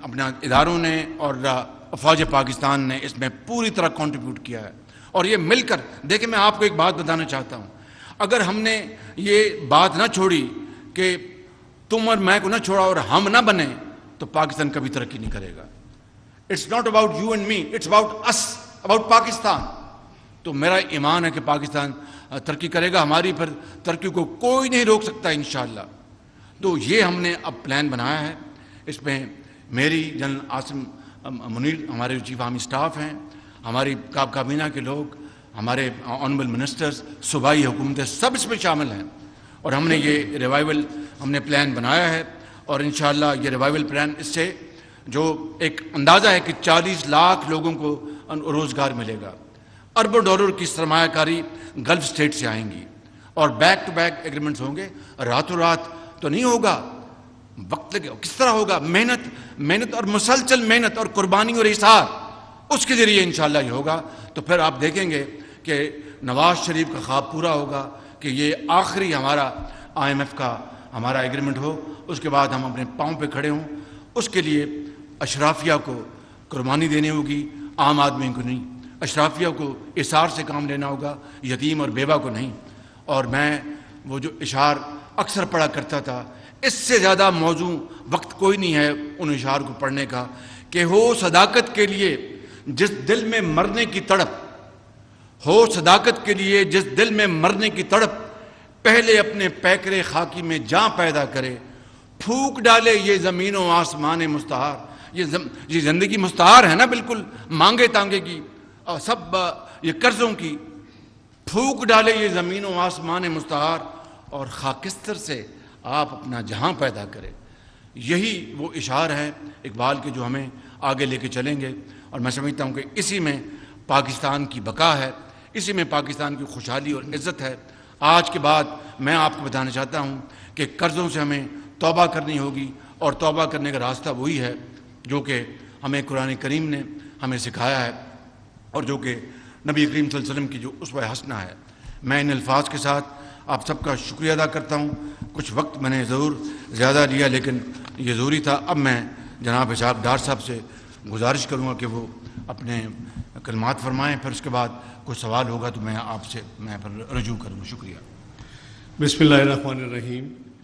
اپنا اداروں نے، اور افواج پاکستان نے اس میں پوری طرح کنٹریبیوٹ کیا ہے، اور یہ مل کر دیکھیں۔ میں آپ کو ایک بات بتانا چاہتا ہوں، اگر ہم نے یہ بات نہ چھوڑی کہ تم اور میں کو نہ چھوڑا اور ہم نہ بنے تو پاکستان کبھی ترقی نہیں کرے گا۔ It's not about you and me, it's about us, about Pakistan. تو میرا ایمان ہے کہ پاکستان ترقی کرے گا، ہماری پھر ترقی کو کوئی نہیں روک سکتا انشاءاللہ۔ تو یہ ہم نے اب پلان بنایا ہے، اس میں میری جنرل عاصم منیر ہمارے چیف آرمی سٹاف ہیں، ہماری کابینہ کے لوگ، ہمارے آنریبل منسٹرز، صوبائی حکومتیں، سب اس میں شامل ہیں، اور ہم نے یہ ریوائول ہم نے پلان بنایا ہے، اور انشاءاللہ یہ ریوائول پلان اس سے جو ایک اندازہ ہے کہ 40 لاکھ لوگوں کو روزگار ملے گا، اربوں ڈالر کی سرمایہ کاری گلف اسٹیٹ سے آئیں گی، اور بیک ٹو بیک ایگریمنٹس ہوں گے۔ راتوں رات تو نہیں ہوگا، وقت لگے۔ کس طرح ہوگا؟ محنت اور مسلسل محنت اور قربانی اور احسار، اس کے ذریعے انشاءاللہ یہ ہوگا۔ تو پھر آپ دیکھیں گے کہ نواز شریف کا خواب پورا ہوگا کہ یہ آخری ہمارا IMF کا ہمارا ایگریمنٹ ہو، اس کے بعد ہم اپنے پاؤں پہ کھڑے ہوں۔ اس کے لیے اشرافیہ کو قربانی دینی ہوگی، عام آدمی کو نہیں۔ اشرافیہ کو احسار سے کام لینا ہوگا، یتیم اور بیوہ کو نہیں۔ اور میں وہ جو اشعار اکثر پڑھا کرتا تھا، اس سے زیادہ موزوں وقت کوئی نہیں ہے ان اشعار کو پڑھنے کا، کہ ہو صداقت کے لیے جس دل میں مرنے کی تڑپ، ہو صداقت کے لیے جس دل میں مرنے کی تڑپ، پہلے اپنے پیکرے خاکی میں جاں پیدا کرے، پھونک ڈالے یہ زمین و آسمان مستعار۔ یہ زندگی مستعار ہے نا، بالکل مانگے تانگے کی اور سب یہ قرضوں کی۔ پھونک ڈالے یہ زمین و آسمان مستعار، اور خاکستر سے آپ اپنا جہاں پیدا کرے۔ یہی وہ اشعار ہیں اقبال کے جو ہمیں آگے لے کے چلیں گے، اور میں سمجھتا ہوں کہ اسی میں پاکستان کی بقا ہے، اسی میں پاکستان کی خوشحالی اور عزت ہے۔ آج کے بعد میں آپ کو بتانا چاہتا ہوں کہ قرضوں سے ہمیں توبہ کرنی ہوگی، اور توبہ کرنے کا راستہ وہی ہے جو کہ ہمیں قرآن کریم نے ہمیں سکھایا ہے، اور جو کہ نبی کریم صلی اللہ علیہ وسلم کی جو اسوہ حسنہ ہے۔ میں ان الفاظ کے ساتھ آپ سب کا شکریہ ادا کرتا ہوں۔ کچھ وقت میں نے ضرور زیادہ لیا، لیکن یہ ضروری تھا۔ اب میں جناب اسحاق ڈار صاحب سے گزارش کروں گا کہ وہ اپنے کلمات فرمائیں، پھر اس کے بعد کوئی سوال ہوگا تو میں آپ سے پھر رجوع کروں گا۔ شکریہ۔ بسم اللہ الرحمن الرحیم۔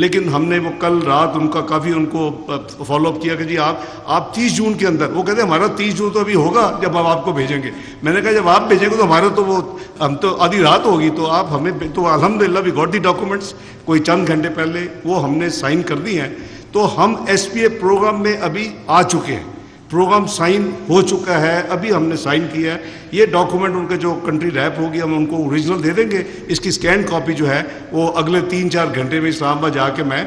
لیکن ہم نے وہ کل رات ان کا کافی ان کو فالو اپ کیا کہ جی آپ 30 جون کے اندر, وہ کہتے ہیں ہمارا 30 جون تو ابھی ہوگا جب ہم آپ کو بھیجیں گے. میں نے کہا جب آپ بھیجیں گے تو ہمارا تو وہ ہم تو آدھی رات ہوگی, تو آپ ہمیں تو الحمدللہ وی گاٹ دی ڈاکومنٹس کوئی چند گھنٹے پہلے وہ ہم نے سائن کر دی ہیں. تو ہم ایس پی اے پروگرام میں ابھی آ چکے ہیں, پروگرام سائن ہو چکا ہے, ابھی ہم نے سائن کیا ہے. یہ ڈاکومنٹ ان کے جو کنٹری ریپ ہوگی ہم ان کو اوریجنل دے دیں گے. اس کی اسکین کاپی جو ہے وہ اگلے 3-4 گھنٹے میں اسلام آباد جا کے میں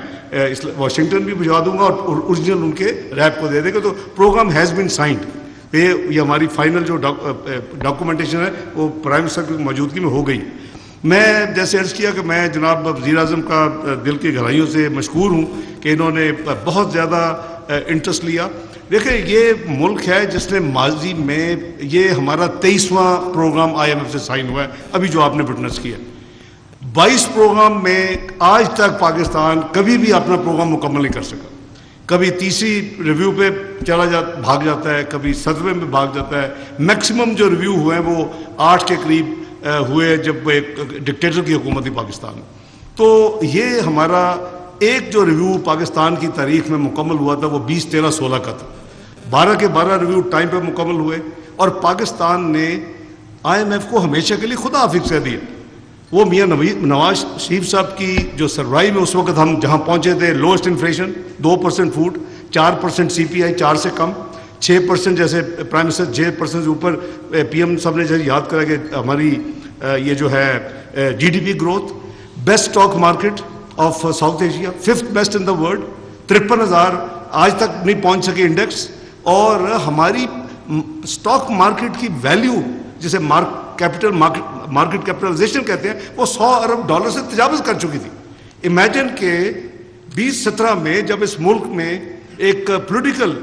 واشنگٹن بھی بھجوا دوں گا اور اوریجنل ان کے ریپ کو دے دیں گے. تو پروگرام ہیز بین سائنڈ. یہ ہماری فائنل جو ڈاکومنٹیشن ہے وہ پرائم منسٹر کی موجودگی میں ہو گئی. میں جیسے عرض کیا کہ میں جناب وزیر اعظم کا دل کی گہرائیوں سے مشکور ہوں کہ انہوں نے بہت زیادہ انٹرسٹ لیا. دیکھیں یہ ملک ہے جس نے ماضی میں, یہ ہمارا 23واں پروگرام IMF سے سائن ہوا ہے ابھی جو آپ نے وٹنس کیا. 22 پروگرام میں آج تک پاکستان کبھی بھی اپنا پروگرام مکمل نہیں کر سکا. کبھی تیسری ریویو پہ بھاگ جاتا ہے, کبھی 7ویں میں بھاگ جاتا ہے. میکسیمم جو ریویو ہوئے ہیں وہ 8 کے قریب ہوئے جب ایک ڈکٹیٹر کی حکومت تھی پاکستان میں. تو یہ ہمارا ایک جو ریویو پاکستان کی تاریخ میں مکمل ہوا تھا وہ 2013-16 کا تھا. 12 کے 12 ریویو ٹائم پہ مکمل ہوئے اور پاکستان نے IMF کو ہمیشہ کے لیے خدا حافظ کہہ دیا. وہ میاں نواز شریف صاحب کی جو سربراہی میں اس وقت ہم جہاں پہنچے تھے, لوسٹ انفلیشن 2% فوڈ, 4% CPI 4 سے کم, 6% جیسے پرائم منسٹر 6% سے اوپر. PM صاحب نے جیسے یاد کرا کہ ہماری یہ جو ہے GDP growth, best stock market of south Asia, 5th best in the world, 53,000 آج تک نہیں پہنچ سکے انڈیکس. اور ہماری اسٹاک مارکیٹ کی ویلیو جسے مارکیٹ کیپٹلائزیشن کہتے ہیں وہ $100 ارب سے تجاوز کر چکی تھی. امیجن کہ 2017 میں جب اس ملک میں ایک پولیٹیکل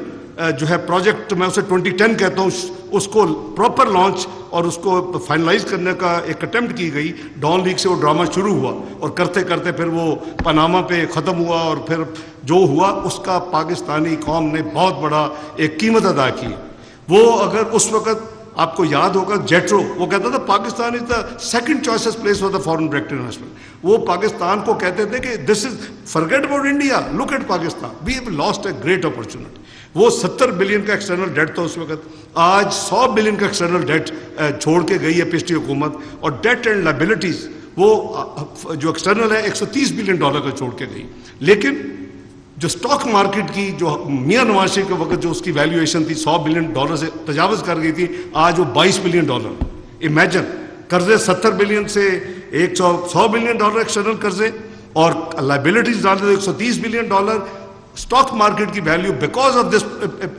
جو ہے پروجیکٹ, میں اسے 2010 کہتا ہوں, اس کو پراپر لانچ اور اس کو فائنلائز کرنے کا ایک اٹیمپٹ کی گئی. ڈان لیگ سے وہ ڈرامہ شروع ہوا اور کرتے کرتے پھر وہ پاناما پہ ختم ہوا اور پھر جو ہوا اس کا پاکستانی قوم نے بہت بڑا ایک قیمت ادا کی. وہ اگر اس وقت آپ کو یاد ہوگا جیٹرو وہ کہتا تھا Pakistan is the second choices place for the foreign direct investment. وہ پاکستان کو کہتے تھے کہ this is forget about India, look at Pakistan, we have lost a great opportunity. وہ 70 بلین کا ایکسٹرنل ڈیٹ تھا اس وقت, آج 100 بلین کا ایکسٹرنل ڈیٹ چھوڑ کے گئی ہے پچھلی حکومت. اور ڈیٹ اینڈ لائبلٹیز وہ جو ایکسٹرنل ہے $130 بلین کا چھوڑ کے گئی. لیکن جو سٹاک مارکیٹ کی جو میاں نواز شریف کے وقت جو اس کی ویلیویشن تھی $100 بلین سے تجاوز کر گئی تھی, آج وہ $22 بلین. امیجن قرضے 70 بلین سے $100 بلین ایکسٹرنل قرضے اور لائبلٹیز ڈال دے $130 بلین. اسٹاک مارکیٹ کی value because of this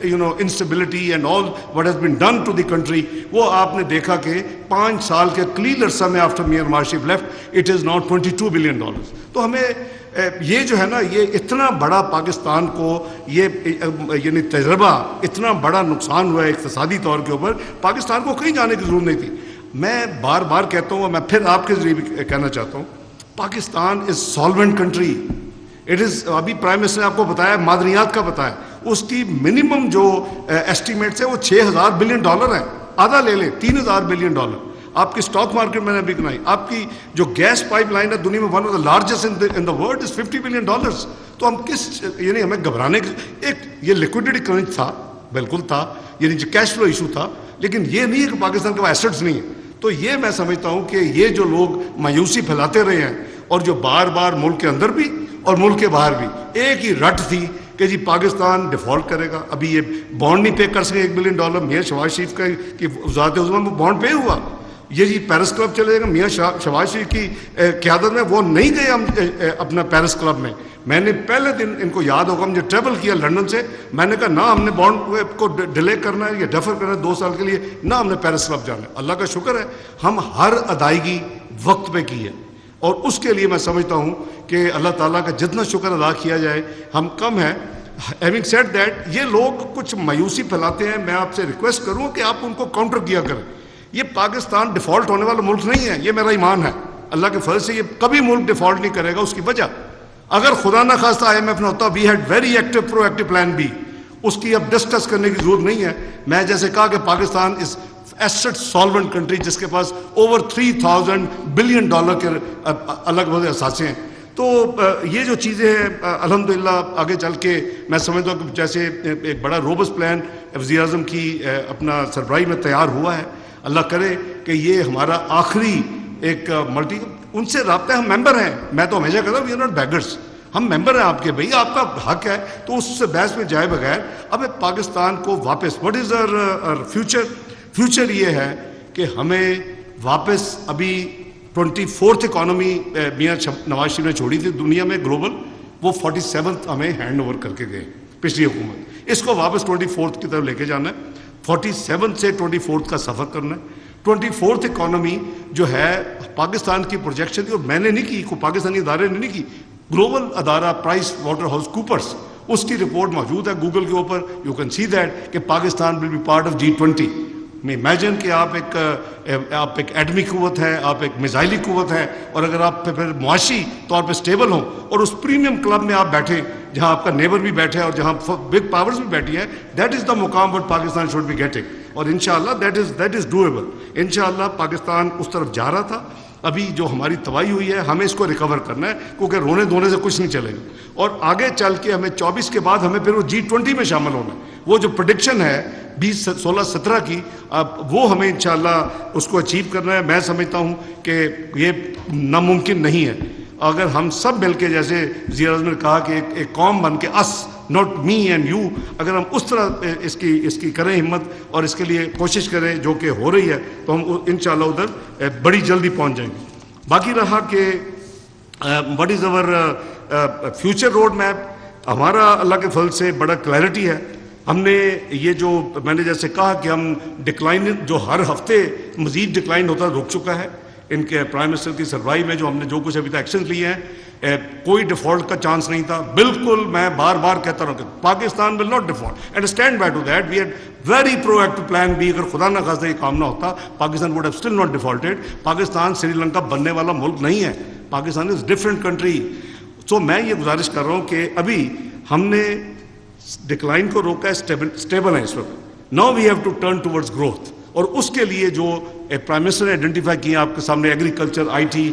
instability and all what has been done to the country, وہ آپ نے دیکھا کہ 5 سال کے قلیل عرصہ میں after Mian Nawaz Sharif left it is now $22 billion. تو ہمیں یہ جو ہے نا, یہ اتنا بڑا پاکستان کو یہ یعنی تجربہ, اتنا بڑا نقصان ہوا ہے اقتصادی طور کے اوپر, پاکستان کو کہیں جانے کی ضرورت نہیں تھی. میں بار بار کہتا ہوں, میں پھر آپ کے ذریعے بھی کہنا چاہتا ہوں, پاکستان از سالوینٹ کنٹری. اٹ از, ابھی پرائم منسٹر نے آپ کو بتایا, معدنیات کا بتایا, اس کی منیمم جو ایسٹیمیٹس ہے وہ $6,000 بلین ہیں. آدھا لے لیں $3,000 بلین. آپ کی اسٹاک مارکیٹ میں نے ابھی گنائی, آپ کی جو گیس پائپ لائن ہے دنیا میں one of the largest in the world is $50 billion. تو ہم کس, یعنی ہمیں گھبرانے کی, ایک یہ لیکوڈیٹی کرنچ تھا, بالکل تھا, یعنی جو کیش فلو ایشو تھا, لیکن یہ نہیں ہے کہ پاکستان کے پاس ایسٹس نہیں ہیں. تو یہ میں سمجھتا ہوں کہ یہ جو لوگ مایوسی پھیلاتے رہے ہیں اور جو بار بار ملک کے اندر بھی اور ملک کے باہر بھی ایک ہی رٹ تھی کہ جی پاکستان ڈیفالٹ کرے گا, ابھی یہ بانڈ نہیں پے کر سکے $1 بلین. میاں شہباز شریف کا کی وزارت عظمیٰ میں بانڈ پے ہوا. یہ جی پیرس کلب چلے گا, میاں شہباز شریف کی قیادت میں وہ نہیں گئے ہم اپنا پیرس کلب میں. میں نے پہلے دن, ان کو یاد ہوگا, مجھے ٹریول کیا لنڈن سے, میں نے کہا نہ ہم نے بانڈ کو ڈیلے کرنا ہے یا ڈیفر کرنا ہے 2 سال کے لیے, نہ ہم نے پیرس کلب جانا ہے. اللہ کا شکر ہے ہم ہر ادائیگی وقت پہ کی ہے, اور اس کے لیے میں سمجھتا ہوں کہ اللہ تعالیٰ کا جتنا شکر ادا کیا جائے ہم کم ہے. ہیونگ سیڈ دیٹ, یہ لوگ کچھ مایوسی پھیلاتے ہیں, میں آپ سے ریکویسٹ کروں کہ آپ ان کو کاؤنٹر کیا کریں. یہ پاکستان ڈیفالٹ ہونے والا ملک نہیں ہے, یہ میرا ایمان ہے. اللہ کے فضل سے یہ کبھی ملک ڈیفالٹ نہیں کرے گا. اس کی وجہ, اگر خدا نہ خواستہ IMF نہ ہوتا, we had very active pro active plan B, اس کی اب ڈسکس کرنے کی ضرورت نہیں ہے. میں جیسے کہا کہ پاکستان از ایسٹ سالوینٹ کنٹری جس کے پاس over $3,000 بلین کے الگ الگ اثاثے ہیں. تو یہ جو چیزیں ہیں الحمدللہ آگے چل کے میں سمجھتا ہوں کہ جیسے ایک بڑا روبس پلان وزیر اعظم کی اپنا سربراہی میں تیار ہوا ہے. اللہ کرے کہ یہ ہمارا آخری ایک ملٹی ان سے رابطہ. ہم ممبر ہیں, میں تو ہمیشہ کہتا ہوں وی آر ناٹ بیگرس, ہم ممبر ہیں آپ کے, بھئی آپ کا حق ہے. تو اس سے بحث میں جائے بغیر اب پاکستان کو واپس واٹ از our فیوچر یہ ہے کہ ہمیں واپس ابھی 24th اکانومی میاں نواز شریف نے چھوڑی تھی دنیا میں گلوبل, وہ 47th ہمیں ہینڈ اوور کر کے گئے پچھلی حکومت. اس کو واپس 24th کی طرف لے کے جانا ہے, 47 سے 24th کا سفر کرنا ہے. 24th اکانومی جو ہے پاکستان کی پروجیکشن تھی, اور میں نے نہیں کی, کوئی پاکستانی ادارے نے نہیں کی, گلوبل ادارہ پرائس واٹر ہاؤس کوپرس, اس کی رپورٹ موجود ہے گوگل کے اوپر, یو کین سی دیٹ کہ Pakistan will be part of G20. میں امیجن کہ آپ ایک ایٹمی قوت ہے, آپ ایک میزائلی قوت ہے, اور اگر آپ پھر معاشی طور پہ اسٹیبل ہوں اور اس پریمیم کلب میں آپ بیٹھیں جہاں آپ کا نیبر بھی بیٹھے اور جہاں بگ پاورز بھی بیٹھی ہیں, دیٹ از دا مقام what Pakistan should be getting. اور انشاءاللہ دیٹ از ڈویبل. انشاءاللہ پاکستان اس طرف جا رہا تھا. ابھی جو ہماری تباہی ہوئی ہے ہمیں اس کو ریکور کرنا ہے, کیونکہ رونے دھونے سے کچھ نہیں چلے گا. اور آگے چل کے ہمیں 24 کے بعد ہمیں پھر وہ G20 میں شامل ہونا ہے. وہ جو پریڈکشن ہے 20 16 17 کی, وہ ہمیں انشاءاللہ اس کو اچیو کرنا ہے. میں سمجھتا ہوں کہ یہ ناممکن نہیں ہے. اگر ہم سب مل کے, جیسے وزیر اعظم نے کہا کہ ایک قوم بن کے, اس ناٹ می اینڈ یو, اگر ہم اس طرح اس کی کریں ہمت اور اس کے لیے کوشش کریں جو کہ ہو رہی ہے, تو ہم انشاءاللہ ادھر بڑی جلدی پہنچ جائیں گے. باقی رہا کہ what is over future road map, ہمارا اللہ کے فضل سے بڑا کلیئرٹی ہے. ہم نے یہ جو میں نے جیسے کہا کہ ہم ڈکلائن جو ہر ہفتے مزید ڈکلائن ہوتا رک چکا ہے. ان کے پرائم منسٹر کی سربراہی میں جو ہم نے جو کچھ ابھی تک ایکشن لیے ہیں, کوئی ڈیفالٹ کا چانس نہیں تھا. بالکل میں بار بار کہتا رہا کہ Pakistan will not default and stand by to that. We had very pro active plan B. اگر خدا نہ خواستہ یہ کام نہ ہوتا, Pakistan would have still not defaulted. Pakistan Sri Lanka بننے والا ملک نہیں ہے, پاکستان از ڈفرینٹ کنٹری. تو میں یہ گزارش کر رہا ہوں کہ ابھی ہم نے ڈکلائن کو روکا ہے, اسٹیبل ہے اس وقت. Now we have to turn towards growth. اور اس کے لیے جو پرائم منسٹر نے آئیڈینٹیفائی کیے آپ کے سامنے, ایگریکلچر, آئی ٹی,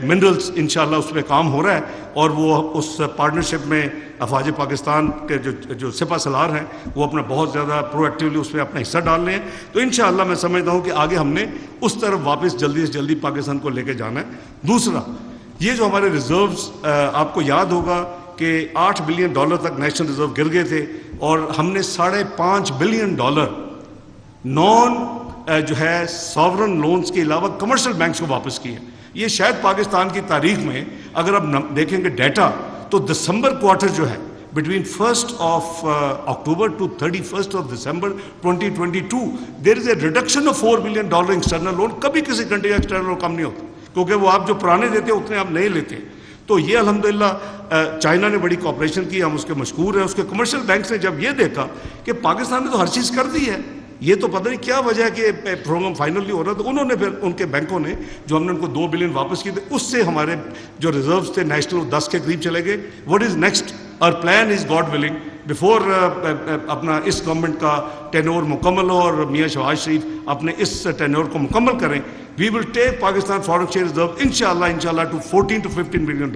منرلز, انشاءاللہ اس پہ کام ہو رہا ہے. اور وہ اس پارٹنرشپ میں افواج پاکستان کے جو سپہ سالار ہیں وہ اپنا بہت زیادہ پرو ایکٹیولی اس میں اپنا حصہ ڈال رہے ہیں. تو انشاءاللہ میں سمجھتا ہوں کہ آگے ہم نے اس طرف واپس جلدی سے جلدی پاکستان کو لے کے جانا ہے. دوسرا, یہ جو ہمارے ریزروز, آپ کو یاد ہوگا کہ $8 بلین تک نیشنل ریزرو گر گئے تھے, اور ہم نے $5.5 بلین نان جو ہے ساورن لونز کے علاوہ کمرشل بینکس کو واپس کیے. یہ شاید پاکستان کی تاریخ میں اگر آپ دیکھیں گے ڈیٹا, تو دسمبر کوارٹر جو ہے between 1 October to 31 December 2022 there is a reduction of $4 billion external loan. کبھی کسی کنٹری کا ایکسٹرنل لون کم نہیں ہوتا, کیونکہ وہ آپ جو پرانے دیتے اتنے آپ نہیں لیتے. تو یہ الحمدللہ چائنا نے بڑی کوآپریشن کی, ہم اس کے مشکور ہیں. اس کے کمرشل بینکس نے جب یہ دیکھا کہ پاکستان نے تو ہر چیز کر دی ہے, یہ تو پتہ نہیں کیا وجہ ہے کہ پروگرام فائنل نہیں ہو رہا, تو انہوں نے پھر ان کے بینکوں نے جو ہم نے ان کو $2 بلین واپس کیے تھے, اس سے ہمارے جو ریزروز تھے نیشنل 10 کے قریب چلے گئے. What is next? Our plan is God willing before اپنا اس گورنمنٹ کا ٹینور مکمل ہو اور میاں شہباز شریف اپنے اس ٹینور کو مکمل کریں, we will take Pakistan foreign exchange reserve انشاءاللہ to $14 to $15 billion.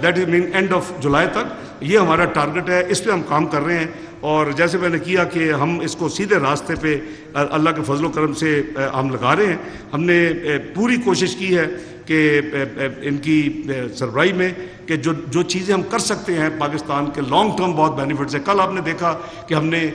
That is mean end of July تک. یہ ہمارا ٹارگٹ ہے, اس پہ ہم کام کر رہے ہیں. اور جیسے میں نے کیا کہ ہم اس کو سیدھے راستے پہ اللہ کے فضل و کرم سے ہم لگا رہے ہیں. ہم نے پوری کوشش کی ہے کہ ان کی سربراہی میں کہ جو چیزیں ہم کر سکتے ہیں پاکستان کے لانگ ٹرم بہت بینیفٹس ہیں. کل آپ نے دیکھا کہ ہم نے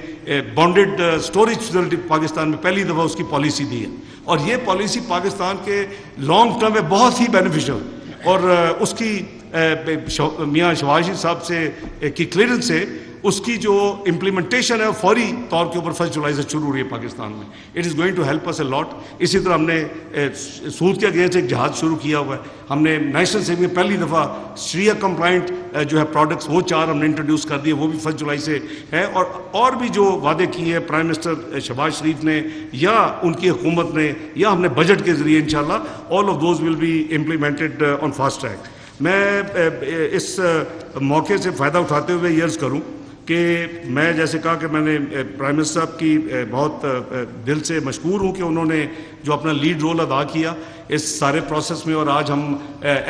بانڈڈ اسٹوریج فیسلٹی پاکستان میں پہلی دفعہ اس کی پالیسی دی ہے, اور یہ پالیسی پاکستان کے لانگ ٹرم میں بہت ہی بینیفیشل. اور اس کی میاں شہباز شریف صاحب سے کی کلیئرنس سے اس کی جو امپلیمنٹیشن ہے فوری طور کے اوپر 1 جولائی سے شروع ہو رہی ہے پاکستان میں. It is going to help us a lot. اسی طرح ہم نے سود کے اگینسٹ ایک جہاز شروع کیا ہوا ہے. ہم نے نیشنل سیونگ میں پہلی دفعہ شریعہ کمپلائنٹ جو ہے پروڈکٹس وہ 4 ہم نے انٹروڈیوس کر دیے, وہ بھی 1 جولائی سے ہے. اور بھی جو وعدے کیے ہیں پرائم منسٹر شہباز شریف نے یا ان کی حکومت نے یا ہم نے بجٹ کے ذریعے انشاءاللہ all of those will be implemented on fast track. میں اس موقع سے فائدہ اٹھاتے ہوئے یہ عرض کروں کہ میں جیسے کہا کہ میں نے پرائم منسٹر صاحب کی بہت دل سے مشکور ہوں کہ انہوں نے جو اپنا لیڈ رول ادا کیا. اس سارے پروسیس میں، اور آج ہم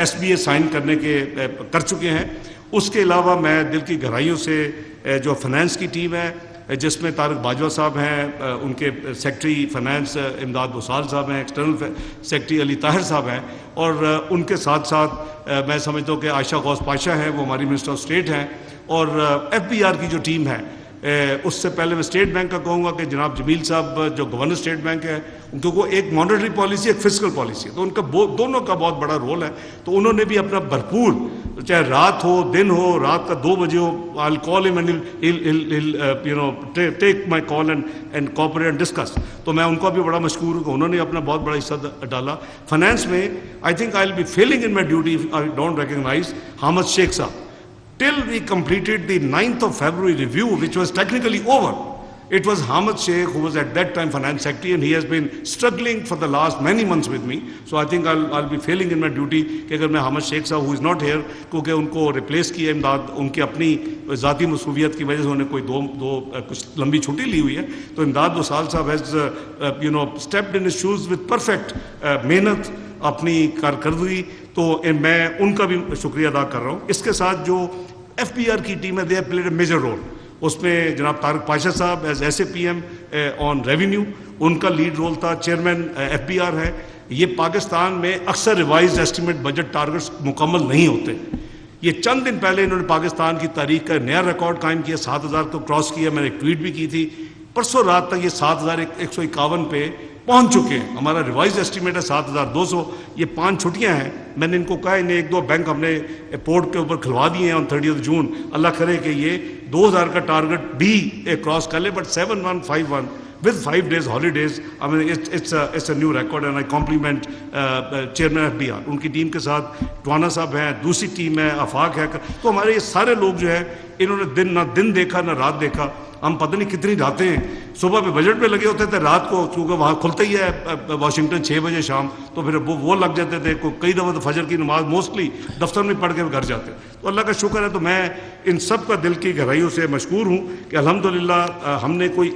SBA سائن کر چکے ہیں. اس کے علاوہ میں دل کی گہرائیوں سے جو فنانس کی ٹیم ہے جس میں طارق باجوہ صاحب ہیں، ان کے سیکٹری فنانس امداد بسال صاحب ہیں، ایکسٹرنل سیکٹری علی طاہر صاحب ہیں، اور ان کے ساتھ ساتھ میں سمجھتا ہوں کہ عائشہ غوث پاشا ہیں، وہ ہماری منسٹر آف اسٹیٹ ہیں، اور FBR کی جو ٹیم ہے. اس سے پہلے میں اسٹیٹ بینک کا کہوں گا کہ جناب جمیل صاحب جو گورنر اسٹیٹ بینک ہے، ان کو ایک مانیٹری پالیسی، ایک فسکل پالیسی ہے، تو ان کا دونوں کا بہت بڑا رول ہے. تو انہوں نے بھی اپنا بھرپور، چاہے رات ہو دن ہو، رات کا 2 بجے ہو، I'll call him and he'll take my call and cooperate and discuss. تو میں ان کو بھی بڑا مشکور ہوں کہ انہوں نے اپنا بہت بڑا حصہ ڈالا. فنانس میں I think I'll be failing in my duty if I don't recognize Hamad Sheikh صاحب. Till we completed the 9th of February review, which was technically over, it was Hamad Sheikh who was at that time finance secretary, and he has been struggling for the last many months with me. So I think I'll be failing in my duty کہ اگر میں Hamad Sheikh صاحب who is not here, کیونکہ ان کو replace کیا امداد ان کی اپنی ذاتی مصروفیت کی وجہ سے انہیں کوئی دو کچھ لمبی چھٹی لی ہوئی ہے. تو امداد بسال صاحب has stepped in his shoes with perfect محنت اپنی کارکردگی. تو میں ان کا بھی شکریہ ادا کر رہا ہوں. اس کے ساتھ جو FBR کی ٹیم ہے، they have played a major role. اس میں جناب طارق پاشا صاحب ایز SAPM آن ریونیو، ان کا لیڈ رول تھا. چیئرمین FBR ہے. یہ پاکستان میں اکثر ریوائز ایسٹیمیٹ بجٹ ٹارگٹس مکمل نہیں ہوتے. یہ چند دن پہلے انہوں نے پاکستان کی تاریخ کا نیا ریکارڈ قائم کیا، 7000 کو کراس کیا. میں نے ایک ٹویٹ بھی کی تھی. پرسوں رات تک یہ 7151 پہ پہنچ چکے ہیں. ہمارا ریوائز ایسٹیمیٹ ہے 7200. یہ 5 چھٹیاں ہیں. میں نے ان کو کہا انہیں 1-2 بینک ہم نے پورٹ کے اوپر کھلوا دیے ہیں آن 30 جون. اللہ کرے کہ یہ 2000 کا ٹارگٹ بھی کراس کر لے. But 7151 with 5 days holidays, I mean it's a new record, and I compliment chairman FBR. ان کی ٹیم کے ساتھ ٹوانا صاحب ہیں، دوسری ٹیم ہے آفاق ہے. تو ہمارے یہ سارے لوگ جو ہے انہوں نے نہ دن دیکھا نہ رات دیکھا. ہم پتہ نہیں کتنی راتیں ہیں صبح پہ بجٹ پہ لگے ہوتے تھے، رات کو چونکہ وہاں کھلتا ہی ہے واشنگٹن 6 بجے شام، تو پھر وہ لگ جاتے تھے. کئی دفعہ تو فجر کی نماز موسٹلی دفتر میں پڑھ کے گھر جاتے. تو اللہ کا شکر ہے. تو میں ان سب کا دل کی گہرائیوں سے مشکور ہوں کہ الحمدللہ ہم نے کوئی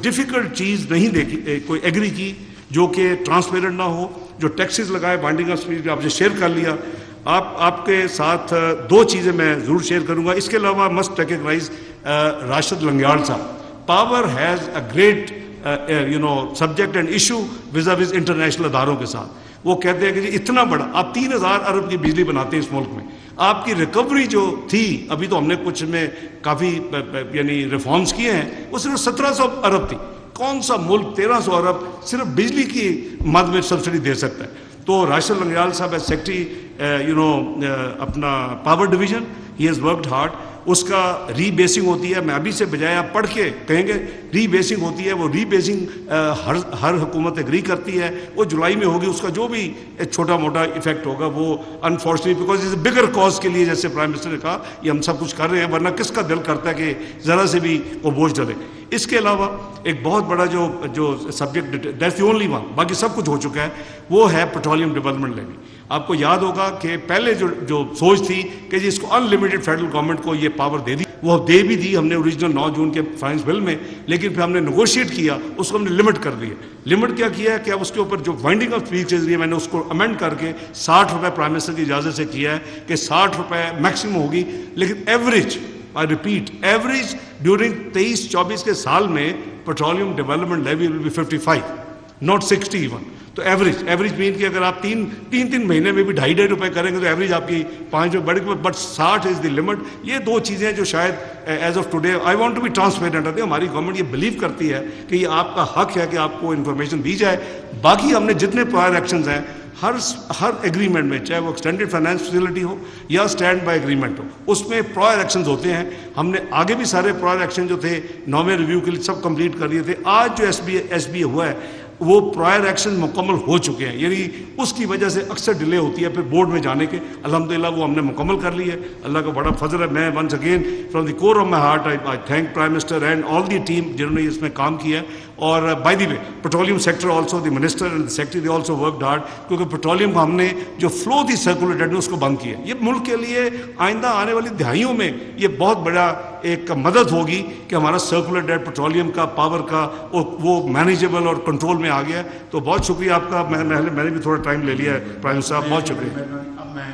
ڈیفیکلٹ چیز نہیں دیکھی، کوئی ایگری کی جو کہ ٹرانسپیرنٹ نہ ہو. جو ٹیکسز لگائے بائنڈنگ آف اسپیچ آپ نے شیئر کر لیا. آپ کے ساتھ 2 چیزیں میں ضرور شیئر کروں گا. اس کے علاوہ مسٹ ریکگنائز راشد لنگیال صاحب. Power has a great subject and issue was international اداروں کے ساتھ. وہ کہتے ہیں کہ جی اتنا بڑا آپ 3000 ارب کی بجلی بناتے ہیں اس ملک میں، آپ کی ریکوری جو تھی، ابھی تو ہم نے کچھ میں کافی ریفارمز کیے ہیں، وہ صرف 1700 ارب تھی. کون سا ملک 1300 ارب صرف بجلی کی مد میں سبسڈی دے سکتا ہے؟ تو راشد لنگیال صاحب ایز سیکٹری اپنا power division, he has worked hard. اس کا ری بیسنگ ہوتی ہے. میں ابھی سے بجائے آپ پڑھ کے کہیں گے ری بیسنگ ہوتی ہے. وہ ری بیسنگ ہر حکومت اگری کرتی ہے. وہ جولائی میں ہوگی. اس کا جو بھی چھوٹا موٹا ایفیکٹ ہوگا وہ unfortunately because is a bigger cause کے لیے، جیسے پرائم منسٹر نے کہا، یہ ہم سب کچھ کر رہے ہیں، ورنہ کس کا دل کرتا ہے کہ ذرا سے بھی وہ بوجھ ڈلے. اس کے علاوہ ایک بہت بڑا جو subject that's the only one, باقی سب کچھ ہو چکا ہے، وہ ہے پیٹرولیم ڈیولپمنٹ لیوی. آپ کو یاد ہوگا کہ پہلے جو سوچ تھی کہ جی اس کو ان لمیٹڈ فیڈرل گورنمنٹ کو یہ پاور دے دی، وہ دے بھی دی ہم نے اوریجنل 9 جون کے فائنانس بل میں، لیکن پھر ہم نے نیگوشیٹ کیا، اس کو ہم نے لمٹ کر دیا. لمٹ کیا ہے کہ اب اس کے اوپر جو وائنڈنگ آف اسپیچ ہے میں نے اس کو امینڈ کر کے 60 روپے پرائم منسٹر کی اجازت سے کیا ہے کہ 60 روپے میکسیمم ہوگی. لیکن average, I repeat, average during 23-24 کے سال میں petroleum development levy will be 55 not 60 even. تو ایوریج مین کہ اگر آپ تین مہینے میں بھی 2.5 روپے کریں گے تو ایوریج آپ کی 5 روپے بڑھے گی. But 60 is the limit. یہ 2 چیزیں جو شاید as of today I want to be transparent ہے. ہماری گورنمنٹ یہ بلیو کرتی ہے کہ یہ آپ کا حق ہے کہ آپ کو انفارمیشن دی جائے. باقی ہم نے جتنے پرائر ایکشنز ہیں ہر ایگریمنٹ میں، چاہے وہ ایکسٹینڈیڈ فائنانس فیسلٹی ہو یا اسٹینڈ بائی ایگریمنٹ ہو، اس میں پرائر ایکشنز ہوتے ہیں. ہم نے آگے بھی سارے پرائر ایکشن جو تھے 9ویں ریویو کے لیے سب کمپلیٹ کر دیے تھے. آج جو ایس بی ہوا ہے وہ پرائر ایکشن مکمل ہو چکے ہیں. یعنی اس کی وجہ سے اکثر ڈیلے ہوتی ہے پھر بورڈ میں جانے کے. الحمدللہ وہ ہم نے مکمل کر لی ہے. اللہ کا بڑا فضل ہے. میں once again from the core of my heart I thank prime minister and all the team جنہوں نے اس میں کام کیا ہے. اور by the way petroleum sector also the minister and secretary they also worked hard, کیونکہ پیٹرولیم کو ہم نے جو فلو تھی سرکولر ڈیٹ میں اس کو بند کیا. یہ ملک کے لیے آئندہ آنے والی دہائیوں میں یہ بہت بڑا ایک مدد ہوگی کہ ہمارا سرکولر ڈیٹ پیٹرولیم کا پاور کا وہ مینیجیبل اور کنٹرول میں آ گیا. تو بہت شکریہ آپ کا, میں نے بھی تھوڑا ٹائم لے لیا ہے پرائم صاحب, بہت شکریہ. اب میں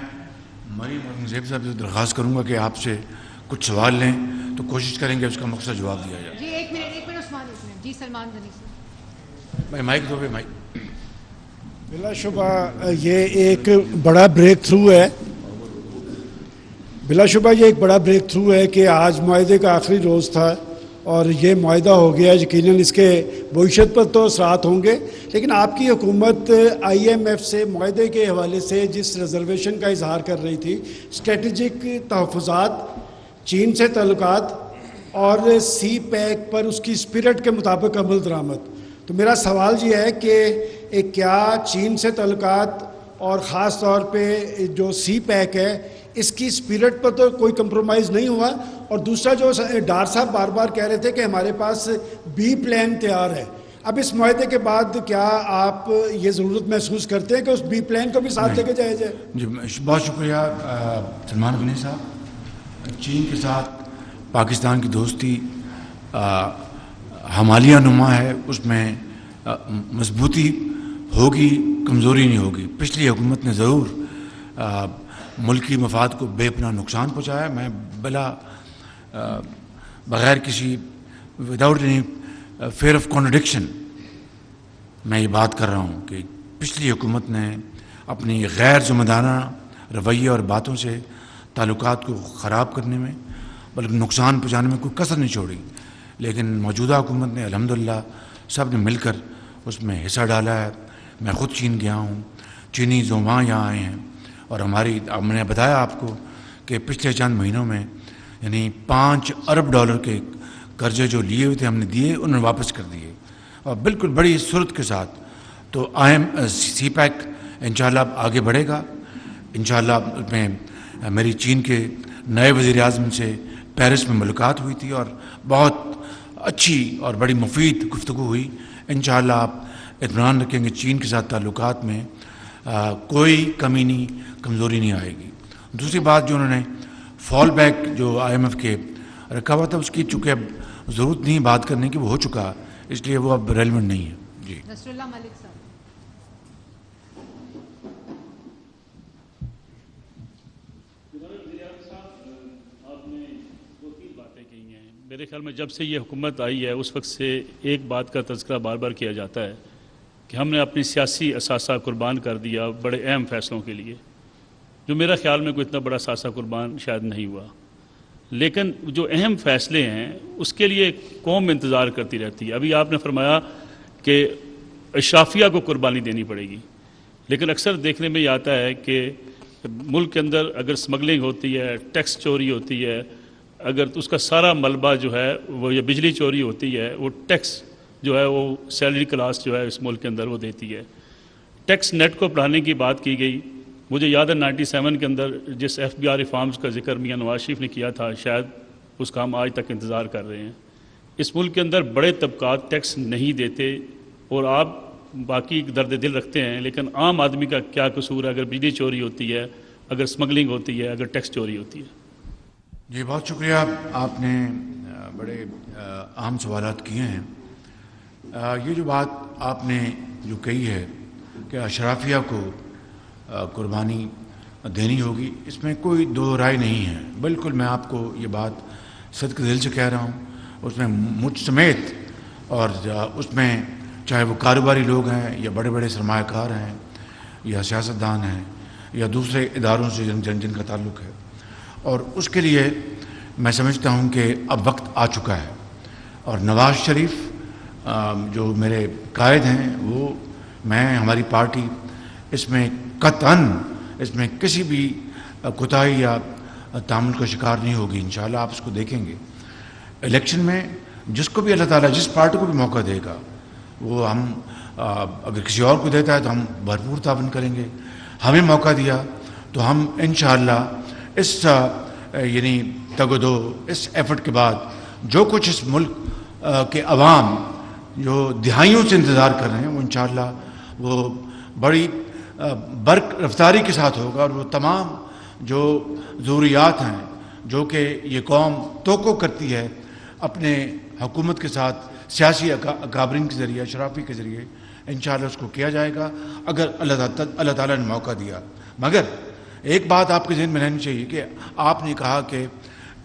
مریم زیب صاحب سے درخواست کروں گا کہ آپ سے کچھ سوال لیں تو کوشش کریں گے اس کا مقصد جواب دیا جائے. جی ایک منٹ عثمان, جی سلمان غنی صاحب. بھائی مائک دو, مائک. بلا شبہ یہ ایک بڑا بریک تھرو ہے, بلا شبہ یہ ایک بڑا بریک تھرو ہے کہ آج معاہدے کا آخری روز تھا اور یہ معاہدہ ہو گیا. یقیناً اس کے معیشت پر تو اثرات ہوں گے, لیکن آپ کی حکومت آئی ایم ایف سے معاہدے کے حوالے سے جس ریزرویشن کا اظہار کر رہی تھی, اسٹریٹجک تحفظات, چین سے تعلقات اور سی پیک پر اس کی اسپرٹ کے مطابق عمل درآمد. تو میرا سوال یہ ہے کہ کیا چین سے تعلقات اور خاص طور پہ جو سی پیک ہے اس کی اسپرٹ پر تو کوئی کمپرومائز نہیں ہوا؟ اور دوسرا جو ڈار صاحب بار بار کہہ رہے تھے کہ ہمارے پاس بی پلان تیار ہے, اب اس معاہدے کے بعد کیا آپ یہ ضرورت محسوس کرتے ہیں کہ اس بی پلان کو بھی ساتھ لے کے جایا جائے؟ جی بہت شکریہ سلمان غنی صاحب. چین کے ساتھ پاکستان کی دوستی ہمالیہ نما ہے, اس میں مضبوطی ہوگی, کمزوری نہیں ہوگی. پچھلی حکومت نے ضرور ملکی مفاد کو بے پناہ نقصان پہنچایا. میں بغیر کسی without any fear of contradiction میں یہ بات کر رہا ہوں کہ پچھلی حکومت نے اپنی غیر ذمہ دارانہ رویے اور باتوں سے تعلقات کو خراب کرنے میں بلکہ نقصان پہنچانے میں کوئی کسر نہیں چھوڑی. لیکن موجودہ حکومت نے الحمدللہ سب نے مل کر اس میں حصہ ڈالا ہے. میں خود چین گیا ہوں, چینی زوماں یہاں آئے ہیں, اور میں نے بتایا آپ کو کہ پچھلے چند مہینوں میں یعنی $5 ارب کے قرضے جو لیے ہوئے تھے ہم نے دیے, انہوں نے واپس کر دیے, اور بالکل بڑی صورت کے ساتھ. تو سی پیک انشاءاللہ آگے بڑھے گا. انشاءاللہ میں میری چین کے نئے وزیر اعظم سے پیرس میں ملاقات ہوئی تھی اور بہت اچھی اور بڑی مفید گفتگو ہوئی. انشاءاللہ آپ اطمینان رکھیں گے چین کے ساتھ تعلقات میں کوئی کمی نہیں, کمزوری نہیں آئے گی. دوسری بات جو انہوں نے فال بیک جو آئی ایم ایف کے رکھا ہوا تھا اس کی چونکہ اب ضرورت نہیں بات کرنے کی, وہ ہو چکا, اس لیے وہ اب ریلیونٹ نہیں ہے. جی نصر اللہ ملک صاحب. میرے خیال میں جب سے یہ حکومت آئی ہے اس وقت سے ایک بات کا تذکرہ بار بار کیا جاتا ہے کہ ہم نے اپنی سیاسی اثاثہ قربان کر دیا بڑے اہم فیصلوں کے لیے, جو میرا خیال میں کوئی اتنا بڑا اثاثہ قربان شاید نہیں ہوا. لیکن جو اہم فیصلے ہیں اس کے لیے قوم انتظار کرتی رہتی ہے. ابھی آپ نے فرمایا کہ اشرافیہ کو قربانی دینی پڑے گی, لیکن اکثر دیکھنے میں یہ آتا ہے کہ ملک کے اندر اگر سمگلنگ ہوتی ہے, ٹیکس چوری ہوتی ہے, اگر اس کا سارا ملبہ جو ہے وہ یہ بجلی چوری ہوتی ہے, وہ ٹیکس جو ہے وہ سیلری کلاس جو ہے اس ملک کے اندر وہ دیتی ہے. ٹیکس نیٹ کو بڑھانے کی بات کی گئی. مجھے یاد ہے 97 کے اندر جس ایف بی آر ریفارمز کا ذکر میاں نواز شریف نے کیا تھا, شاید اس کا ہم آج تک انتظار کر رہے ہیں. اس ملک کے اندر بڑے طبقات ٹیکس نہیں دیتے اور آپ باقی درد دل رکھتے ہیں, لیکن عام آدمی کا کیا قصور ہے اگر بجلی چوری ہوتی ہے, اگر سمگلنگ ہوتی ہے, اگر ٹیکس چوری ہوتی ہے. جی بہت شکریہ, آپ نے بڑے اہم سوالات کیے ہیں. یہ جو بات آپ نے جو کہی ہے کہ اشرافیہ کو قربانی دینی ہوگی, اس میں کوئی دو رائے نہیں ہے. بالکل میں آپ کو یہ بات صدق دل سے کہہ رہا ہوں. اس میں مجھ سمیت اور اس میں چاہے وہ کاروباری لوگ ہیں یا بڑے بڑے سرمایہ کار ہیں یا سیاستدان ہیں یا دوسرے اداروں سے جن کا تعلق ہے, اور اس کے لیے میں سمجھتا ہوں کہ اب وقت آ چکا ہے. اور نواز شریف جو میرے قائد ہیں, وہ ہماری پارٹی اس میں قطعاً اس میں کسی بھی کوتاہی یا تعامل کا شکار نہیں ہوگی. انشاءاللہ آپ اس کو دیکھیں گے. الیکشن میں جس کو بھی اللہ تعالیٰ جس پارٹی کو بھی موقع دے گا, وہ ہم اگر کسی اور کو دیتا ہے تو ہم بھرپور تعاون کریں گے. ہمیں موقع دیا تو ہم انشاءاللہ اس یعنی تگ و دو اس ایفرٹ کے بعد جو کچھ اس ملک کے عوام جو دہائیوں سے انتظار کر رہے ہیں وہ انشاءاللہ وہ بڑی برق رفتاری کے ساتھ ہوگا، اور وہ تمام جو ضروریات ہیں جو کہ یہ قوم توقع کرتی ہے اپنے حکومت کے ساتھ سیاسی اکابرین کے ذریعے، اشرافی کے ذریعے، انشاءاللہ اس کو کیا جائے گا اگر اللہ تعالیٰ نے موقع دیا۔ مگر ایک بات آپ کے ذہن میں رہنی چاہیے کہ آپ نے کہا کہ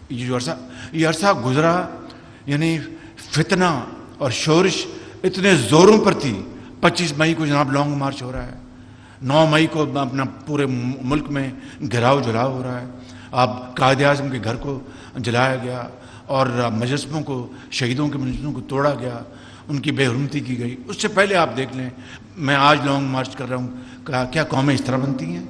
یہ عرصہ گزرا، یعنی فتنہ اور شورش اتنے زوروں پر تھی۔ 25 مئی کو جناب لانگ مارچ ہو رہا ہے، 9 مئی کو اپنا پورے ملک میں گھراؤ جلاؤ ہو رہا ہے، آپ قائد اعظم کے گھر کو جلایا گیا اور مجسموں کو، شہیدوں کے مجسموں کو توڑا گیا، ان کی بے حرمتی کی گئی۔ اس سے پہلے آپ دیکھ لیں، میں آج لانگ مارچ کر رہا ہوں، کیا قومیں اس طرح بنتی ہیں؟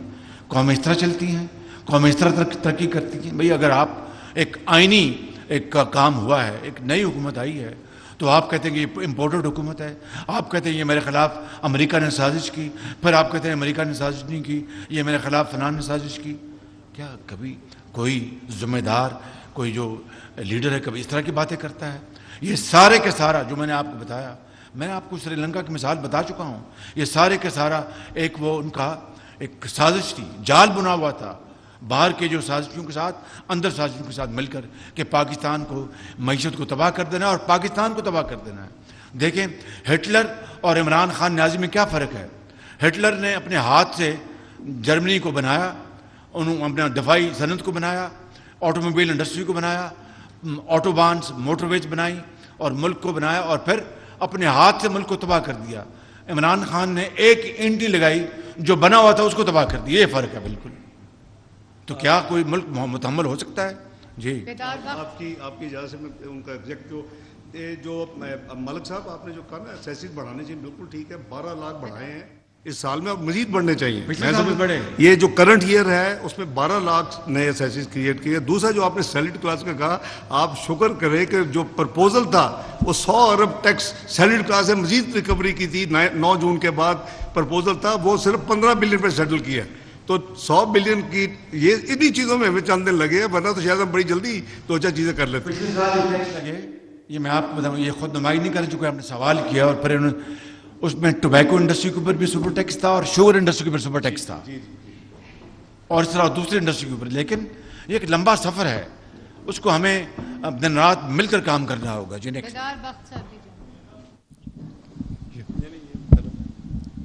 قومیں اس طرح چلتی ہیں؟ قومیں اس طرح ترقی کرتی ہیں؟ بھئی اگر آپ ایک آئینی ایک کام ہوا ہے، ایک نئی حکومت آئی ہے، تو آپ کہتے ہیں کہ یہ امپورٹڈ حکومت ہے، آپ کہتے ہیں یہ میرے خلاف امریکہ نے سازش کی، پھر آپ کہتے ہیں امریکہ نے سازش نہیں کی، یہ میرے خلاف فلان نے سازش کی۔ کیا کبھی کوئی ذمہ دار، کوئی جو لیڈر ہے، کبھی اس طرح کی باتیں کرتا ہے؟ یہ سارے کے سارا جو میں نے آپ کو بتایا، میں نے آپ کو سری لنکا کی مثال بتا چکا ہوں، یہ سارے کے سارا ایک وہ ان کا ایک سازش تھی، جال بنا ہوا تھا باہر کے جو سازشوں کے ساتھ، اندر سازشوں کے ساتھ مل کر، کہ پاکستان کو، معیشت کو تباہ کر دینا ہے اور پاکستان کو تباہ کر دینا ہے۔ دیکھیں ہٹلر اور عمران خان نیازی میں کیا فرق ہے؟ ہٹلر نے اپنے ہاتھ سے جرمنی کو بنایا، انہوں اپنے دفاعی صنعت کو بنایا، آٹو موبائل انڈسٹری کو بنایا، آٹو بانس، موٹر ویز بنائی اور ملک کو بنایا، اور پھر اپنے ہاتھ سے ملک کو تباہ کر دیا۔ عمران خان نے ایک اینٹ نہیں لگائی، جو بنا ہوا تھا اس کو تباہ کر دیا۔ یہ فرق ہے بالکل۔ تو کیا کوئی ملک متحمل ہو سکتا ہے؟ جی آپ کی اجازت سے میں ان کا ایگزیکٹ جو ملک صاحب آپ نے جو کہا نا سیسز بڑھانے چاہیے، بالکل ٹھیک ہے، 12 لاکھ بڑھائے ہیں اس سال میں، اب مزید بڑھنے چاہیے۔ پچھلے سال میں بڑھے، یہ جو کرنٹ ایئر ہے اس میں 12 لاکھ نئے سیسز کریٹ کیے۔ دوسرا جو آپ نے سیلڈ کلاس کا کہا، آپ شکر کریں کہ جو پرپوزل تھا وہ 100 ارب ٹیکس سیلڈ کلاس سے مزید ریکوری کی تھی، 9 جون کے بعد پرپوزل تھا، وہ صرف 15 بلین پہ سیٹل کیا۔ تو 100 بلین کی یہ اتنی چیزوں میں ہمیں چند دن لگے، ورنہ تو شاید ہم بڑی جلدی دو چار چیزیں کر لیتے۔ پچھلے سال یہ ٹیکس لگے، یہ میں آپ کو بتاؤں، یہ خود نمائی نہیں کر چکے، آپ نے سوال کیا، اور پھر اس میں ٹوبیکو انڈسٹری کے اوپر بھی سپر ٹیکس تھا اور شوگر انڈسٹری کے اوپر سپر ٹیکس تھا، اور اس طرح دوسری انڈسٹری کے اوپر۔ لیکن یہ ایک لمبا سفر ہے، اس کو ہمیں دن رات مل کر کام کرنا ہوگا۔ جی نیکسٹ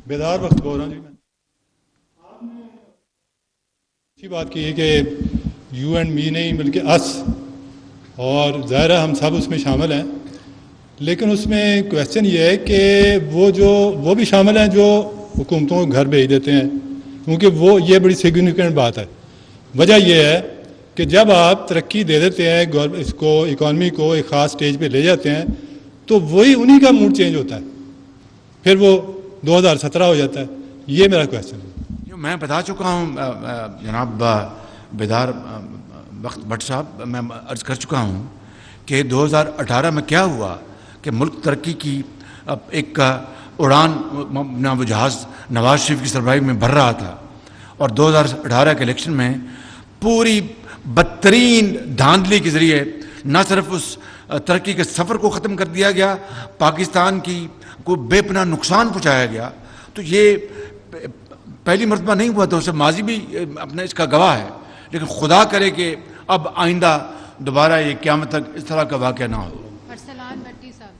بیدار وقت بول رہا ہوں۔ جی میں آپ نے اچھی بات کی ہے کہ یو اینڈ می نہیں بلکہ اس، اور ظاہر ہے ہم سب اس میں شامل ہیں، لیکن اس میں کویسچن یہ ہے کہ وہ بھی شامل ہیں جو حکومتوں کو گھر بھیج دیتے ہیں، کیونکہ یہ بڑی سگنیفیکنٹ بات ہے۔ وجہ یہ ہے کہ جب آپ ترقی دے دیتے ہیں اس کو، اکانومی کو ایک خاص سٹیج پہ لے جاتے ہیں، تو وہی انہی کا موڈ چینج ہوتا ہے، پھر وہ 2017 ہو جاتا ہے۔ یہ میرا کویسچن ہے۔ میں بتا چکا ہوں جناب بیدار وقت بٹ صاحب، میں عرض کر چکا ہوں کہ 2018 میں کیا ہوا کہ ملک ترقی کی ایک اڑان، وہ جہاز نواز شریف کی سربراہی میں بھر رہا تھا، اور 2018 کے الیکشن میں پوری بدترین دھاندلی کے ذریعے نہ صرف اس ترقی کے سفر کو ختم کر دیا گیا، پاکستان کی کو بے پناہ نقصان پہنچایا گیا۔ تو یہ پہلی مرتبہ نہیں ہوا تھا، اسے ماضی بھی اپنے اس کا گواہ ہے، لیکن خدا کرے کہ اب آئندہ دوبارہ یہ قیامت تک اس طرح کا واقعہ نہ ہو۔ ارسلان بھٹی صاحب۔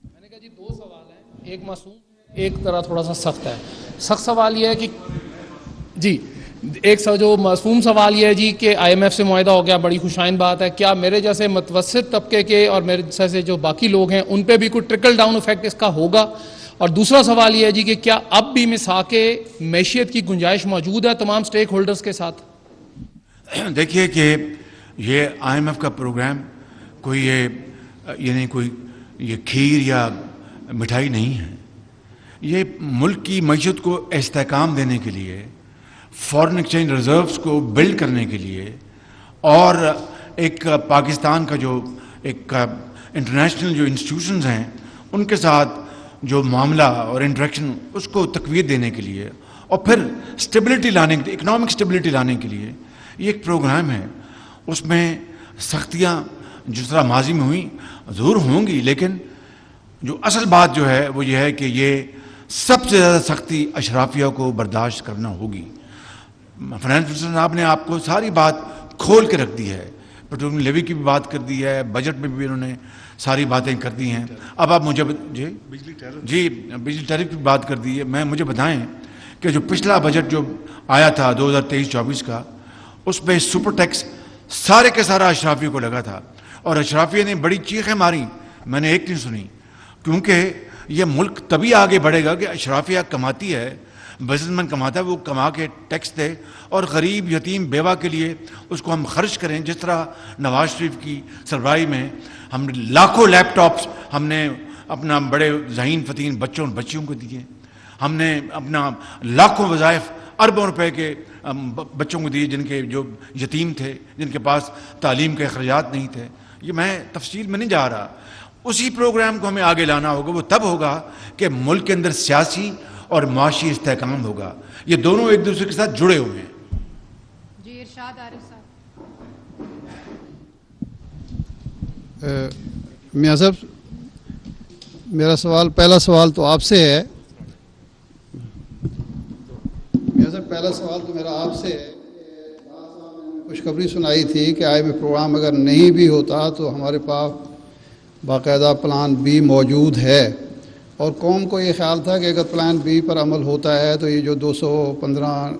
میں نے کہا جی 2 سوال ہیں، ایک معصوم، ایک طرح تھوڑا سا سخت ہے۔ سخت سوال یہ ہے کہ جی ایک جو معصوم سوال یہ ہے جی کہ آئی ایم ایف سے معاہدہ ہو گیا، بڑی خوشائن بات ہے، کیا میرے جیسے متوسط طبقے کے اور میرے جیسے جو باقی لوگ ہیں ان پہ بھی کوئی ٹرکل ڈاؤن ایفیکٹ اس کا ہوگا؟ اور دوسرا سوال یہ ہے جی کہ کیا اب بھی مساق معیشت کی گنجائش موجود ہے تمام سٹیک ہولڈرز کے ساتھ؟ دیکھیے کہ یہ آئی ایم ایف کا پروگرام کوئی یعنی کوئی یہ کھیر یا مٹھائی نہیں ہے، یہ ملک کی معیشت کو استحکام دینے کے لیے، فارن ایکسچینج ریزروز کو بلڈ کرنے کے لیے، اور ایک پاکستان کا جو ایک انٹرنیشنل جو انسٹیٹیوشنز ہیں ان کے ساتھ جو معاملہ اور انٹریکشن اس کو تقویت دینے کے لیے، اور پھر اسٹیبلٹی لانے کے لیے، اکنامک اسٹیبلٹی لانے کے لیے یہ ایک پروگرام ہے۔ اس میں سختیاں جس طرح ماضی میں ہوئیں ضرور ہوں گی، لیکن جو اصل بات جو ہے وہ یہ ہے کہ یہ سب سے زیادہ سختی اشرافیہ کو برداشت کرنا ہوگی۔ فائنانس منسٹر صاحب نے آپ کو ساری بات کھول کے رکھ دی ہے، پیٹرولیم لیوی کی بھی بات کر دی ہے، بجٹ میں بھی انہوں نے ساری باتیں کر دی ہیں۔ اب آپ مجھے بجلی ٹیرف کی بات کر دی ہے۔ مجھے بتائیں کہ جو پچھلا بجٹ جو آیا تھا 2023-24 کا، اس میں سپر ٹیکس سارے کے سارا اشرافیہ کو لگا تھا، اور اشرافیہ نے بڑی چیخیں ماری، میں نے ایک نہیں سنی، کیونکہ یہ ملک تبھی آگے بڑھے گا کہ اشرافیہ کماتی ہے، بزنس مین کماتا ہے، وہ کما کے ٹیکس دے اور غریب یتیم بیوہ کے لیے اس کو ہم خرچ کریں۔ جس طرح نواز شریف کی سربراہی میں ہم نے لاکھوں لیپ ٹاپس ہم نے اپنا بڑے ذہین فتین بچیوں کو دیے، ہم نے اپنا لاکھوں وظائف اربوں روپے کے بچوں کو دیے جن کے جو یتیم تھے، جن کے پاس تعلیم کے اخراجات نہیں تھے۔ یہ میں تفصیل میں نہیں جا رہا، اسی پروگرام کو ہمیں آگے لانا ہوگا۔ وہ تب ہوگا کہ ملک کے اندر سیاسی اور معاشی استحکام ہوگا، یہ دونوں ایک دوسرے کے ساتھ جڑے ہوئے ہیں۔ جی ارشاد عارف صاحب۔ میاں صاحب، میرا سوال، پہلا سوال تو آپ سے ہے۔ میاں صاحب، پہلا سوال تو میرا آپ سے ہے۔ خوشخبری سنائی تھی کہ آئی میں پروگرام اگر نہیں بھی ہوتا تو ہمارے پاس باقاعدہ پلان بی موجود ہے، اور قوم کو یہ خیال تھا کہ اگر پلان بی پر عمل ہوتا ہے تو یہ جو 215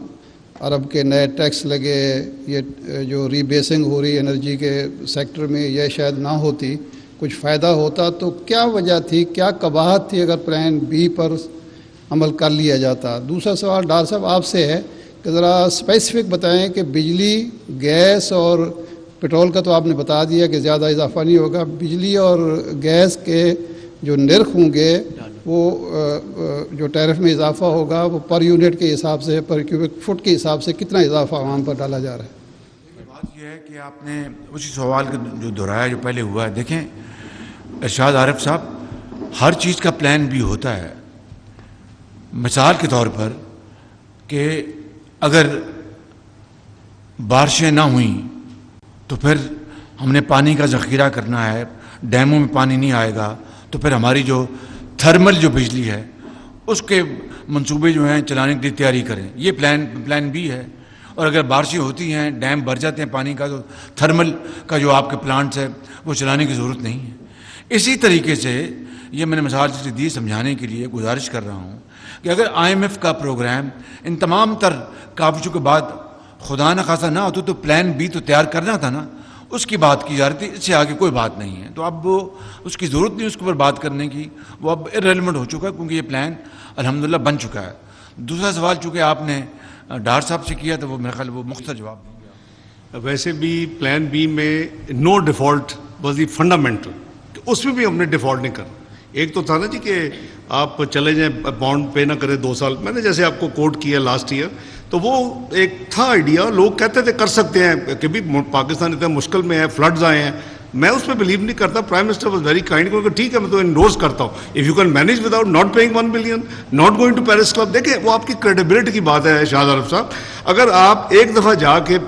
ارب کے نئے ٹیکس لگے، یہ جو ری بیسنگ ہو رہی انرجی کے سیکٹر میں، یہ شاید نہ ہوتی، کچھ فائدہ ہوتا۔ تو کیا وجہ تھی، کیا قباحت تھی اگر پلان بی پر عمل کر لیا جاتا؟ دوسرا سوال ڈار صاحب آپ سے ہے کہ ذرا اسپیسیفک بتائیں کہ بجلی، گیس اور پیٹرول کا تو آپ نے بتا دیا کہ زیادہ اضافہ نہیں ہوگا، بجلی اور گیس کے جو نرخ ہوں گے وہ جو ٹیرف میں اضافہ ہوگا وہ پر یونٹ کے حساب سے، پر کیوبک فٹ کے حساب سے کتنا اضافہ عوام پر ڈالا جا رہا ہے؟ بات یہ ہے کہ آپ نے اسی سوال کا جو دہرایا جو پہلے ہوا ہے۔ دیکھیں ارشاد عارف صاحب، ہر چیز کا پلان بھی ہوتا ہے۔ مثال کے طور پر کہ اگر بارشیں نہ ہوئیں تو پھر ہم نے پانی کا ذخیرہ کرنا ہے، ڈیموں میں پانی نہیں آئے گا تو پھر ہماری جو تھرمل جو بجلی ہے اس کے منصوبے جو ہیں چلانے کے لیے تیاری کریں، یہ پلان بی ہے۔ اور اگر بارشیں ہوتی ہیں، ڈیم بھر جاتے ہیں پانی کا، تو تھرمل کا جو آپ کے پلانٹس ہے وہ چلانے کی ضرورت نہیں ہے۔ اسی طریقے سے یہ میں نے مثال سے دی سمجھانے کے لیے گزارش کر رہا ہوں کہ اگر IMF کا پروگرام ان تمام تر کاوشوں کے بعد خدا نہ خاصا نہ ہوتا تو پلان بی تو تیار کرنا تھا نا، اس کی بات کی جا رہی تھی، اس سے آگے کوئی بات نہیں ہے۔ تو اب وہ اس کی ضرورت نہیں اس کے اوپر بات کرنے کی، وہ اب ارریلیونٹ ہو چکا ہے کیونکہ یہ پلان الحمدللہ بن چکا ہے۔ دوسرا سوال چونکہ آپ نے ڈار صاحب سے کیا تو وہ میرے خیال وہ مختصر جواب دیں گے۔ ویسے بھی پلان بی میں نو ڈیفالٹ واز دی فنڈامنٹل، اس میں بھی ہم نے ڈیفالٹ نہیں کرنا۔ ایک تو تھا نا جی کہ آپ چلے جائیں بانڈ پے نہ کریں 2 سال، میں نے جیسے آپ کو کوٹ کیا لاسٹ ایئر، تو وہ ایک تھا آئیڈیا، لوگ کہتے تھے کر سکتے ہیں کہ بھی پاکستان اتنا مشکل میں ہے، فلڈز آئے ہیں۔ میں اس پہ بلیو نہیں کرتا۔ Prime minister was very kind کہ ٹھیک ہے میں تو انڈورس کرتا ہوں، if you can manage without not paying 1 billion, not going to Paris club. دیکھیں وہ آپ کی کریڈیبلٹی کی بات ہے شاہد عارف صاحب۔ اگر آپ ایک دفعہ جا کے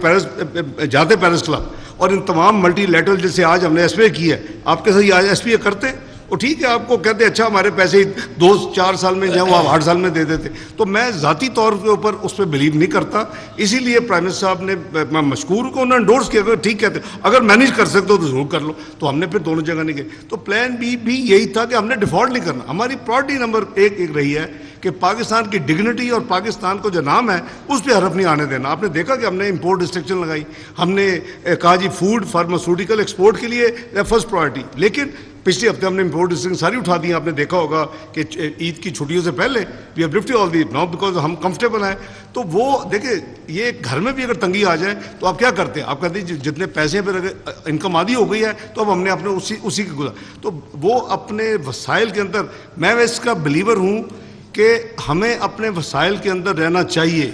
جاتے پیرس کلب اور ان تمام ملٹی لیٹرل جیسے آج ہم نے ایس پی اے کیا ہے، آپ کے ساتھ آج ایس پی اے کرتے وہ ٹھیک ہے، آپ کو کہتے اچھا ہمارے پیسے 2-4 سال میں جاؤں آپ 8 سال میں دے دیتے۔ تو میں ذاتی طور کے اوپر اس پہ بلیو نہیں کرتا، اسی لیے پرائم منسٹر صاحب نے، میں مشکور کو انہوں نے انڈورس کیا کہ ٹھیک کہتے اگر مینیج کر سکتے ہو تو ضرور کر لو، تو ہم نے پھر دونوں جگہ نہیں گئے۔ تو پلان بی بھی یہی تھا کہ ہم نے ڈیفالٹ نہیں کرنا۔ ہماری پرائرٹی نمبر 1 رہی ہے کہ پاکستان کی ڈگنیٹی اور پاکستان کو جو نام ہے اس پہ حرف نہیں آنے دینا۔ آپ نے دیکھا کہ ہم نے امپورٹ ریسٹرکشن لگائی، ہم نے کہا جی فوڈ فارماسیوٹیکل ایکسپورٹ کے لیے فرسٹ پرائرٹی، لیکن پچھلے ہفتے ہم نے امپورٹ ریسٹرکشن ساری اٹھا دی۔ آپ نے دیکھا ہوگا کہ عید کی چھٹیوں سے پہلے we have lifted all the now because ہم کمفرٹیبل ہیں۔ تو وہ دیکھیں یہ گھر میں بھی اگر تنگی آ جائے تو آپ کیا کرتے ہیں؟ آپ کہتے ہیں جتنے پیسے پہ انکم آدھی ہو گئی ہے تو اب ہم نے اپنے اسی کے گزار، تو وہ اپنے وسائل کے اندر، میں اس کا بلیور ہوں کہ ہمیں اپنے وسائل کے اندر رہنا چاہیے،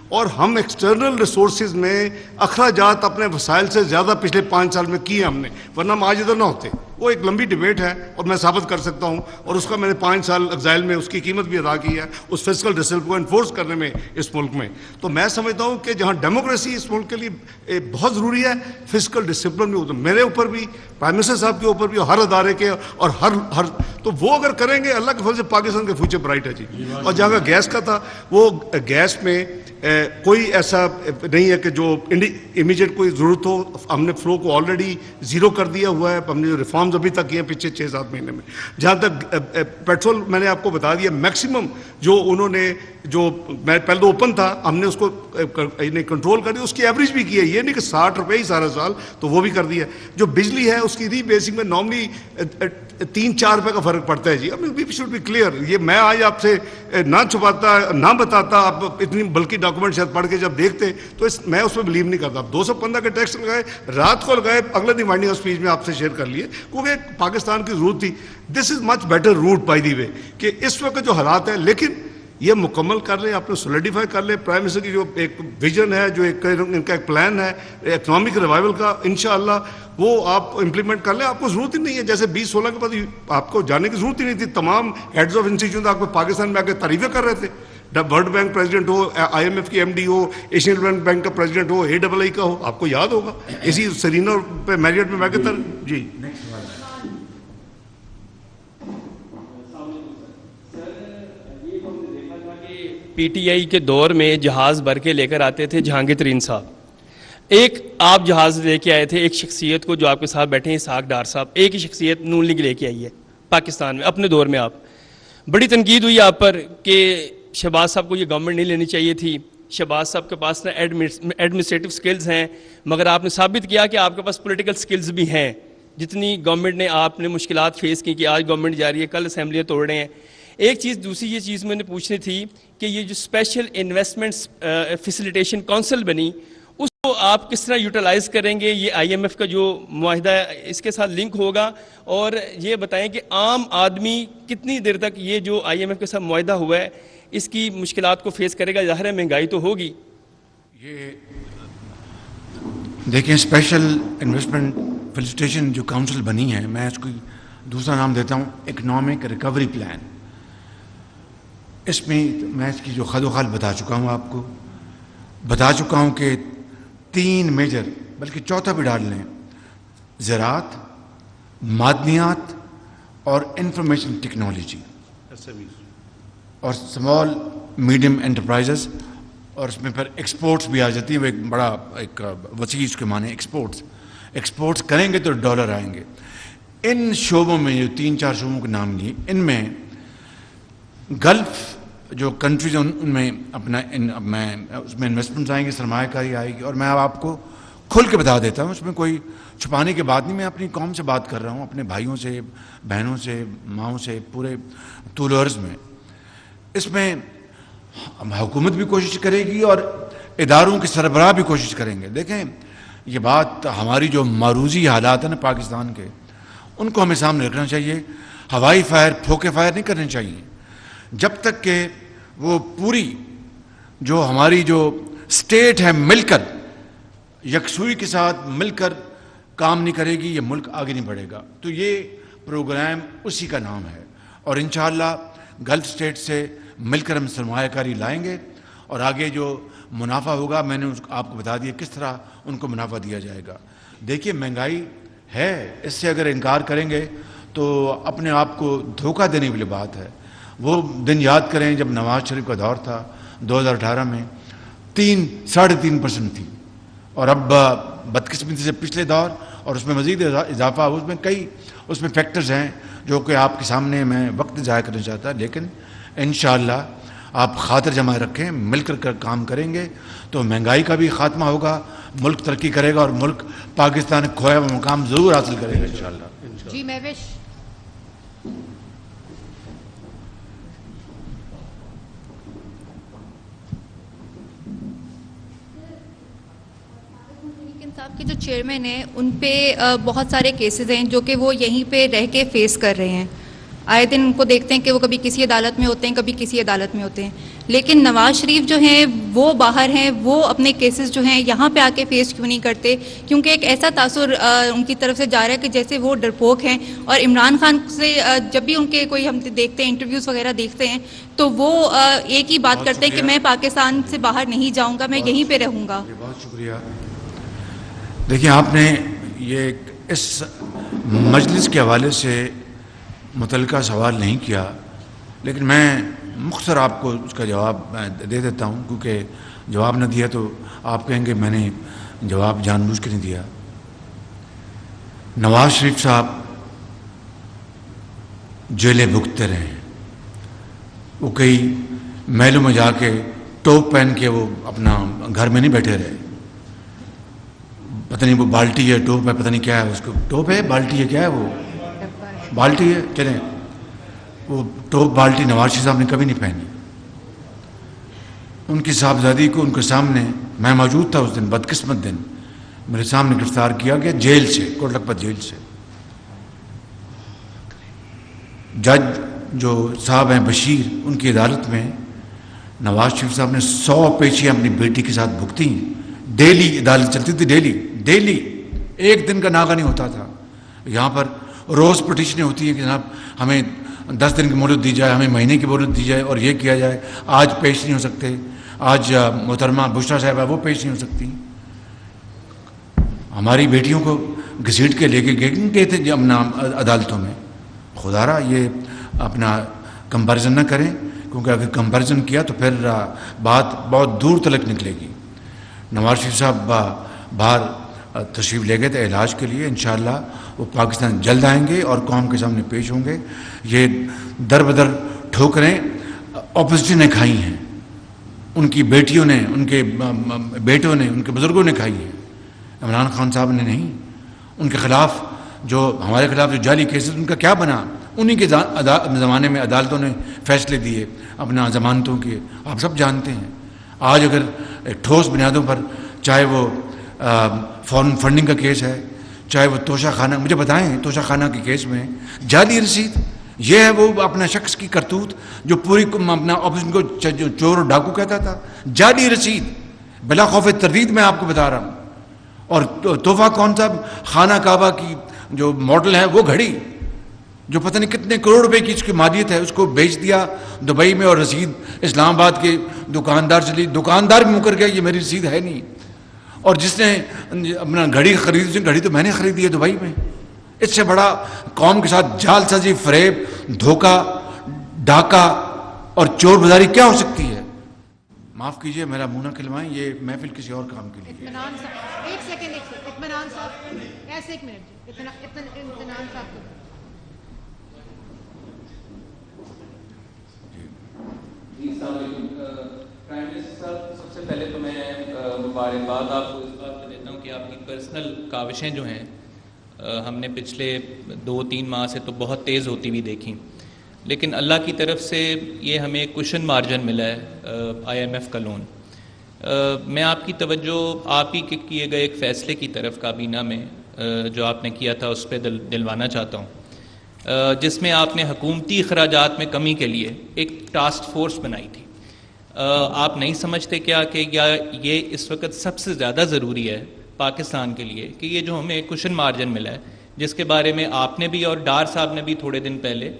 اور ہم ایکسٹرنل ریسورسز میں اخراجات اپنے وسائل سے زیادہ پچھلے 5 سال میں کیے ہم نے، ورنہ ہم آج ادھر نہ ہوتے۔ وہ ایک لمبی ڈبیٹ ہے اور میں ثابت کر سکتا ہوں, اور اس کا میں نے 5 سال ایگزائل میں اس کی قیمت بھی ادا کی ہے اس فسکل ڈسپلن کو انفورس کرنے میں اس ملک میں. تو میں سمجھتا ہوں کہ جہاں ڈیموکریسی اس ملک کے لیے بہت ضروری ہے, فسکل ڈسپلن بھی میرے اوپر بھی, پرائم منسٹر صاحب کے اوپر بھی, اور ہر ادارے کے, اور ہر تو وہ اگر کریں گے اللہ کے فضل سے پاکستان کا فیوچر برائٹ ہے جی. اور جہاں کا گیس کا تھا, وہ گیس میں کوئی ایسا نہیں ہے کہ جو امیجیٹ کوئی ضرورت ہو. ہم نے فلو کو آلریڈی زیرو کر دیا ہوا ہے. ہم نے جو ریفارمز ابھی تک کیے ہیں پچھلے 6-7 مہینے میں. جہاں تک پیٹرول میں نے آپ کو بتا دیا, میکسیمم جو انہوں نے, جو میں پہلے تو اوپن تھا, ہم نے اس کو کنٹرول کر دیا, اس کی ایوریج بھی کی ہے. یہ نہیں کہ 60 روپے ہی سارا سال, تو وہ بھی کر دیا. جو بجلی ہے اس کی ری بیسنگ میں نارملی 3-4 روپے کا فرق پڑتا ہے جی. We should be clear. یہ میں آج آپ سے نہ چھپاتا نہ بتاتا, آپ اتنی بلکہ ڈاکومنٹ شاید پڑھ کے جب دیکھتے تو میں اس میں بلیو نہیں کرتا. 215 کے ٹیکس لگائے, رات کو لگائے, اگلے دن وائنڈنگ اسپیچ میں آپ سے شیئر کر لیے, کیونکہ پاکستان کی ضرورت تھی. This is much better route by the way, کہ اس وقت جو حالات ہیں, لیکن یہ مکمل کر لیں, آپ نے سولیڈیفائی کر لیں. پرائم منسٹر کی جو ایک ویژن ہے, جو ان کا ایک پلان ہے اکنامک ریوائول کا, انشاءاللہ وہ آپ امپلیمنٹ کر لیں. آپ کو ضرورت ہی نہیں ہے, جیسے 2016 کے بعد آپ کو جانے کی ضرورت ہی نہیں تھی. تمام ہیڈز آف انسٹیٹیوشن آپ کو پاکستان میں آ کے تعریفیں کر رہے تھے. ورلڈ بینک پریزیڈنٹ ہو, IMF کی MD ہو, ایشین بینک کا پریزیڈنٹ ہو, AAA کا ہو, آپ کو یاد ہوگا. اسی سرینا پہ میریٹ میں میں کہتا جی. PTI کے دور میں جہاز بھر کے لے کر آتے تھے جہانگیر ترین صاحب. ایک آپ جہاز لے کے آئے تھے, ایک شخصیت کو جو آپ کے ساتھ بیٹھے ہیں اسحاق ڈار صاحب, ایک ہی شخصیت نون لیگ لے کے آئی ہے پاکستان میں اپنے دور میں. آپ بڑی تنقید ہوئی آپ پر کہ شہباز صاحب کو یہ گورنمنٹ نہیں لینی چاہیے تھی. شہباز صاحب کے پاس نا ایڈمنسٹریٹو سکلز ہیں, مگر آپ نے ثابت کیا کہ آپ کے پاس پولیٹیکل سکلز بھی ہیں. جتنی گورنمنٹ نے آپ نے مشکلات فیس کی, کہ آج گورنمنٹ جا رہی ہے, کل اسمبلیاں توڑ رہے ہیں. ایک چیز, دوسری یہ چیز میں نے پوچھنی تھی کہ یہ جو اسپیشل انویسٹمنٹس فیسیلیٹیشن کونسل بنی, اس کو آپ کس طرح یوٹیلائز کریں گے؟ یہ IMF کا جو معاہدہ ہے اس کے ساتھ لنک ہوگا, اور یہ بتائیں کہ عام آدمی کتنی دیر تک یہ جو IMF کے ساتھ معاہدہ ہوا ہے اس کی مشکلات کو فیس کرے گا؟ ظاہر ہے مہنگائی تو ہوگی. یہ دیکھیں, اسپیشل انویسٹمنٹ فیسیلیٹیشن جو کاؤنسل بنی ہے, میں اس کو دوسرا نام دیتا ہوں اکنامک ریکوری پلان. اس میں اس کی جو خد و خال بتا چکا ہوں, آپ کو بتا چکا ہوں کہ 3 میجر, بلکہ چوتھا بھی ڈال لیں, زراعت, معدنیات اور انفارمیشن ٹیکنالوجی اور اسمال میڈیم انٹرپرائزز, اور اس میں پھر ایکسپورٹس بھی آ جاتی ہیں. وہ ایک بڑا ایک وسیع اس کے معنی ایکسپورٹس کریں گے تو ڈالر آئیں گے. ان شعبوں میں جو 3-4 شعبوں کے نام لیے, ان میں گلف جو کنٹریز ہیں ان میں اپنا اس میں انویسٹمنٹس آئیں گے, سرمایہ کاری آئے گی. اور میں آپ کو کھل کے بتا دیتا ہوں, اس میں کوئی چھپانے کی بات نہیں. میں اپنی قوم سے بات کر رہا ہوں, اپنے بھائیوں سے, بہنوں سے, ماؤں سے, پورے طول و عرض میں. اس میں حکومت بھی کوشش کرے گی اور اداروں کے سربراہ بھی کوشش کریں گے. دیکھیں, یہ بات ہماری جو معروضی حالات ہیں نا پاکستان کے, ان کو ہمیں سامنے رکھنا چاہیے. ہوائی فائر, پھوکے فائر نہیں کرنے چاہیے جب تک کہ وہ پوری جو ہماری جو اسٹیٹ ہے مل کر, یکسوئی کے ساتھ مل کر کام نہیں کرے گی, یہ ملک آگے نہیں بڑھے گا. تو یہ پروگرام اسی کا نام ہے, اور انشاءاللہ گلف اسٹیٹ سے مل کر ہم سرمایہ کاری لائیں گے, اور آگے جو منافع ہوگا میں نے آپ کو بتا دیا کس طرح ان کو منافع دیا جائے گا. دیکھیے, مہنگائی ہے, اس سے اگر انکار کریں گے تو اپنے آپ کو دھوکہ دینے والی بات ہے. وہ دن یاد کریں جب نواز شریف کا دور تھا 2018 میں 3-3.5% تھی, اور اب بدقسمتی سے پچھلے دور اور اس میں مزید اضافہ, اس میں فیکٹرز ہیں جو کہ آپ کے سامنے میں وقت ضائع کرنا چاہتا. لیکن انشاءاللہ آپ خاطر جمع رکھیں, مل کر کام کریں گے تو مہنگائی کا بھی خاتمہ ہوگا, ملک ترقی کرے گا, اور ملک پاکستان کھویا ہوا مقام ضرور حاصل کرے گا انشاءاللہ. جی مہوش. صاحب کے جو چیئرمین ہیں ان پہ بہت سارے کیسز ہیں جو کہ وہ یہیں پہ رہ کے فیس کر رہے ہیں. آئے دن ان کو دیکھتے ہیں کہ وہ کبھی کسی عدالت میں ہوتے ہیں, کبھی کسی عدالت میں ہوتے ہیں. لیکن نواز شریف جو ہیں وہ باہر ہیں, وہ اپنے کیسز جو ہیں یہاں پہ آ کے فیس کیوں نہیں کرتے؟ کیونکہ ایک ایسا تاثر ان کی طرف سے جا رہا ہے کہ جیسے وہ ڈرپوک ہیں. اور عمران خان سے جب بھی ان کے کوئی ہم دیکھتے ہیں انٹرویوز وغیرہ دیکھتے ہیں تو وہ ایک ہی بات کرتے ہیں کہ میں پاکستان سے باہر نہیں جاؤں گا, میں یہیں پہ رہوں گا. بہت شکریہ. دیکھیں, آپ نے یہ اس مجلس کے حوالے سے متعلقہ سوال نہیں کیا, لیکن میں مختصر آپ کو اس کا جواب دے دیتا ہوں, کیونکہ جواب نہ دیا تو آپ کہیں گے میں نے جواب جان بوجھ کے نہیں دیا. نواز شریف صاحب جیلیں بھگتتے رہے ہیں. وہ کئی محلوں میں جا کے ٹوپ پہن کے وہ اپنا گھر میں نہیں بیٹھے رہے. پتہ نہیں وہ بالٹی ہے, ٹوپ ہے, پتہ نہیں کیا ہے, اس کو ٹوپ ہے, بالٹی ہے, کیا ہے وہ, بالٹی ہے, چلیں. وہ ٹوپ بالٹی نواز شریف صاحب نے کبھی نہیں پہنی. ان کی صاحبزادی کو ان کے سامنے, میں موجود تھا اس دن, بدقسمت دن, میرے سامنے گرفتار کیا گیا جیل سے, کوٹ لکھپت جیل سے. جج جو صاحب ہیں بشیر, ان کی عدالت میں نواز شریف صاحب نے 100 پیشیاں اپنی بیٹی کے ساتھ بھگتی. ڈیلی عدالت چلتی تھی, ڈیلی ایک دن کا ناغہ نہیں ہوتا تھا. یہاں پر روز پٹیشنیں ہوتی ہیں کہ جناب ہمیں 10 دن کی مہلت دی جائے, ہمیں مہینے کی مہلت دی جائے, اور یہ کیا جائے, آج پیش نہیں ہو سکتے, آج محترمہ بشرا صاحبہ وہ پیش نہیں ہو سکتی. ہماری بیٹیوں کو گھسیٹ کے لے کے گئے تھے اپنا عدالتوں میں. خدا را یہ اپنا کمپیریزن نہ کریں, کیونکہ اگر کمپیریزن کیا تو پھر بات بہت دور تلک نکلے گی. نواز شریف صاحب باہر تشریف لے گئے تھے علاج کے لیے. انشاءاللہ وہ پاکستان جلد آئیں گے اور قوم کے سامنے پیش ہوں گے. یہ در بدر ٹھوکریں اپوزیشن نے کھائی ہیں, ان کی بیٹیوں نے, ان کے بیٹوں نے, ان کے بزرگوں نے کھائی ہیں, عمران خان صاحب نے نہیں. ان کے خلاف جو ہمارے خلاف جو جعلی کیسز, ان کا کیا بنا؟ انہی کے زمانے میں عدالتوں نے فیصلے دیے اپنا ضمانتوں کے, آپ سب جانتے ہیں. آج اگر ٹھوس بنیادوں پر, چاہے وہ فورن فنڈنگ کا کیس ہے, چاہے وہ توشہ خانہ, مجھے بتائیں توشہ خانہ کے کیس میں جعلی رسید, یہ ہے وہ اپنا شخص کی کرتوت جو پوری اپنا اپوزیشن کو چور اور ڈاکو کہتا تھا. جعلی رسید بلا خوف تردید میں آپ کو بتا رہا ہوں. اور تحفہ کون سا, خانہ کعبہ کی جو ماڈل ہے وہ گھڑی, جو پتہ نہیں کتنے کروڑ روپے کی اس کی مالیت ہے, اس کو بیچ دیا دبئی میں, اور رسید اسلام آباد کے دکاندار سے لی. دکاندار بھی مکر گیا, یہ میری رسید ہے نہیں. اور جس نے اپنا گھڑی خریدی, گھڑی تو میں نے خریدی ہے دبئی میں. اس سے بڑا قوم کے ساتھ جال سازی, فریب, دھوکہ, ڈاکہ اور چور بازاری کیا ہو سکتی ہے؟ معاف کیجئے میرا منہ نہ کھلوائیں, یہ محفل کسی اور کام کے لیے. اطمینان صاحب, ایک سیکنڈ, اطمینان صاحب, ایسے ایک منٹ, اطمینان صاحب. پرائم منسٹر صاحب, سب سے پہلے تو میں مبارکباد آپ کو اس بات پہ دیتا ہوں کہ آپ کی پرسنل کاوشیں جو ہیں ہم نے پچھلے 2-3 ماہ سے تو بہت تیز ہوتی ہوئی دیکھیں, لیکن اللہ کی طرف سے یہ ہمیں کشن مارجن ملا ہے IMF کا لون. میں آپ کی توجہ آپ ہی کے کیے گئے ایک فیصلے کی طرف کابینہ میں جو آپ نے کیا تھا اس پہ دلوانا چاہتا ہوں, جس میں آپ نے حکومتی اخراجات میں کمی کے لیے ایک ٹاسک فورس بنائی تھی. آپ نہیں سمجھتے کیا کہ یہ اس وقت سب سے زیادہ ضروری ہے پاکستان کے لیے کہ یہ جو ہمیں کشن مارجن ملا ہے, جس کے بارے میں آپ نے بھی اور ڈار صاحب نے بھی تھوڑے دن پہلے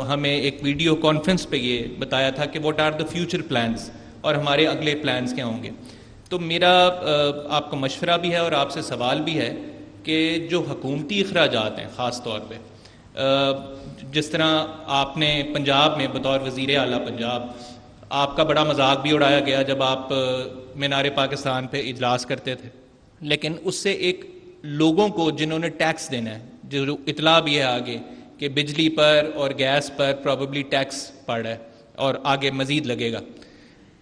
ہمیں ایک ویڈیو کانفرنس پہ یہ بتایا تھا کہ what are the future plans اور ہمارے اگلے پلانز کیا ہوں گے. تو میرا آپ کو مشورہ بھی ہے اور آپ سے سوال بھی ہے کہ جو حکومتی اخراجات ہیں, خاص طور پہ جس طرح آپ نے پنجاب میں بطور وزیر اعلیٰ پنجاب, آپ کا بڑا مذاق بھی اڑایا گیا جب آپ مینار پاکستان پہ اجلاس کرتے تھے, لیکن اس سے ایک لوگوں کو جنہوں نے ٹیکس دینا ہے, جو اطلاع بھی ہے آگے کہ بجلی پر اور گیس پر پروبیبلی ٹیکس پڑ رہا ہے اور آگے مزید لگے گا,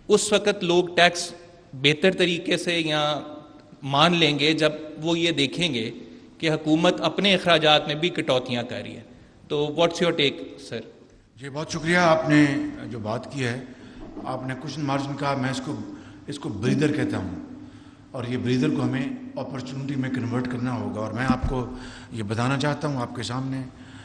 اس وقت لوگ ٹیکس بہتر طریقے سے یا مان لیں گے جب وہ یہ دیکھیں گے کہ حکومت اپنے اخراجات میں بھی کٹوتیاں کر رہی ہے. تو واٹس یور ٹیک سر؟ جی بہت شکریہ, آپ نے جو بات کی ہے, آپ نے کشن مارجن کہا, میں اس کو بریدر کہتا ہوں, اور یہ بریدر کو ہمیں اپرچونٹی میں کنورٹ کرنا ہوگا. اور میں آپ کو یہ بتانا چاہتا ہوں آپ کے سامنے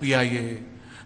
PIA,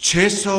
600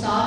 7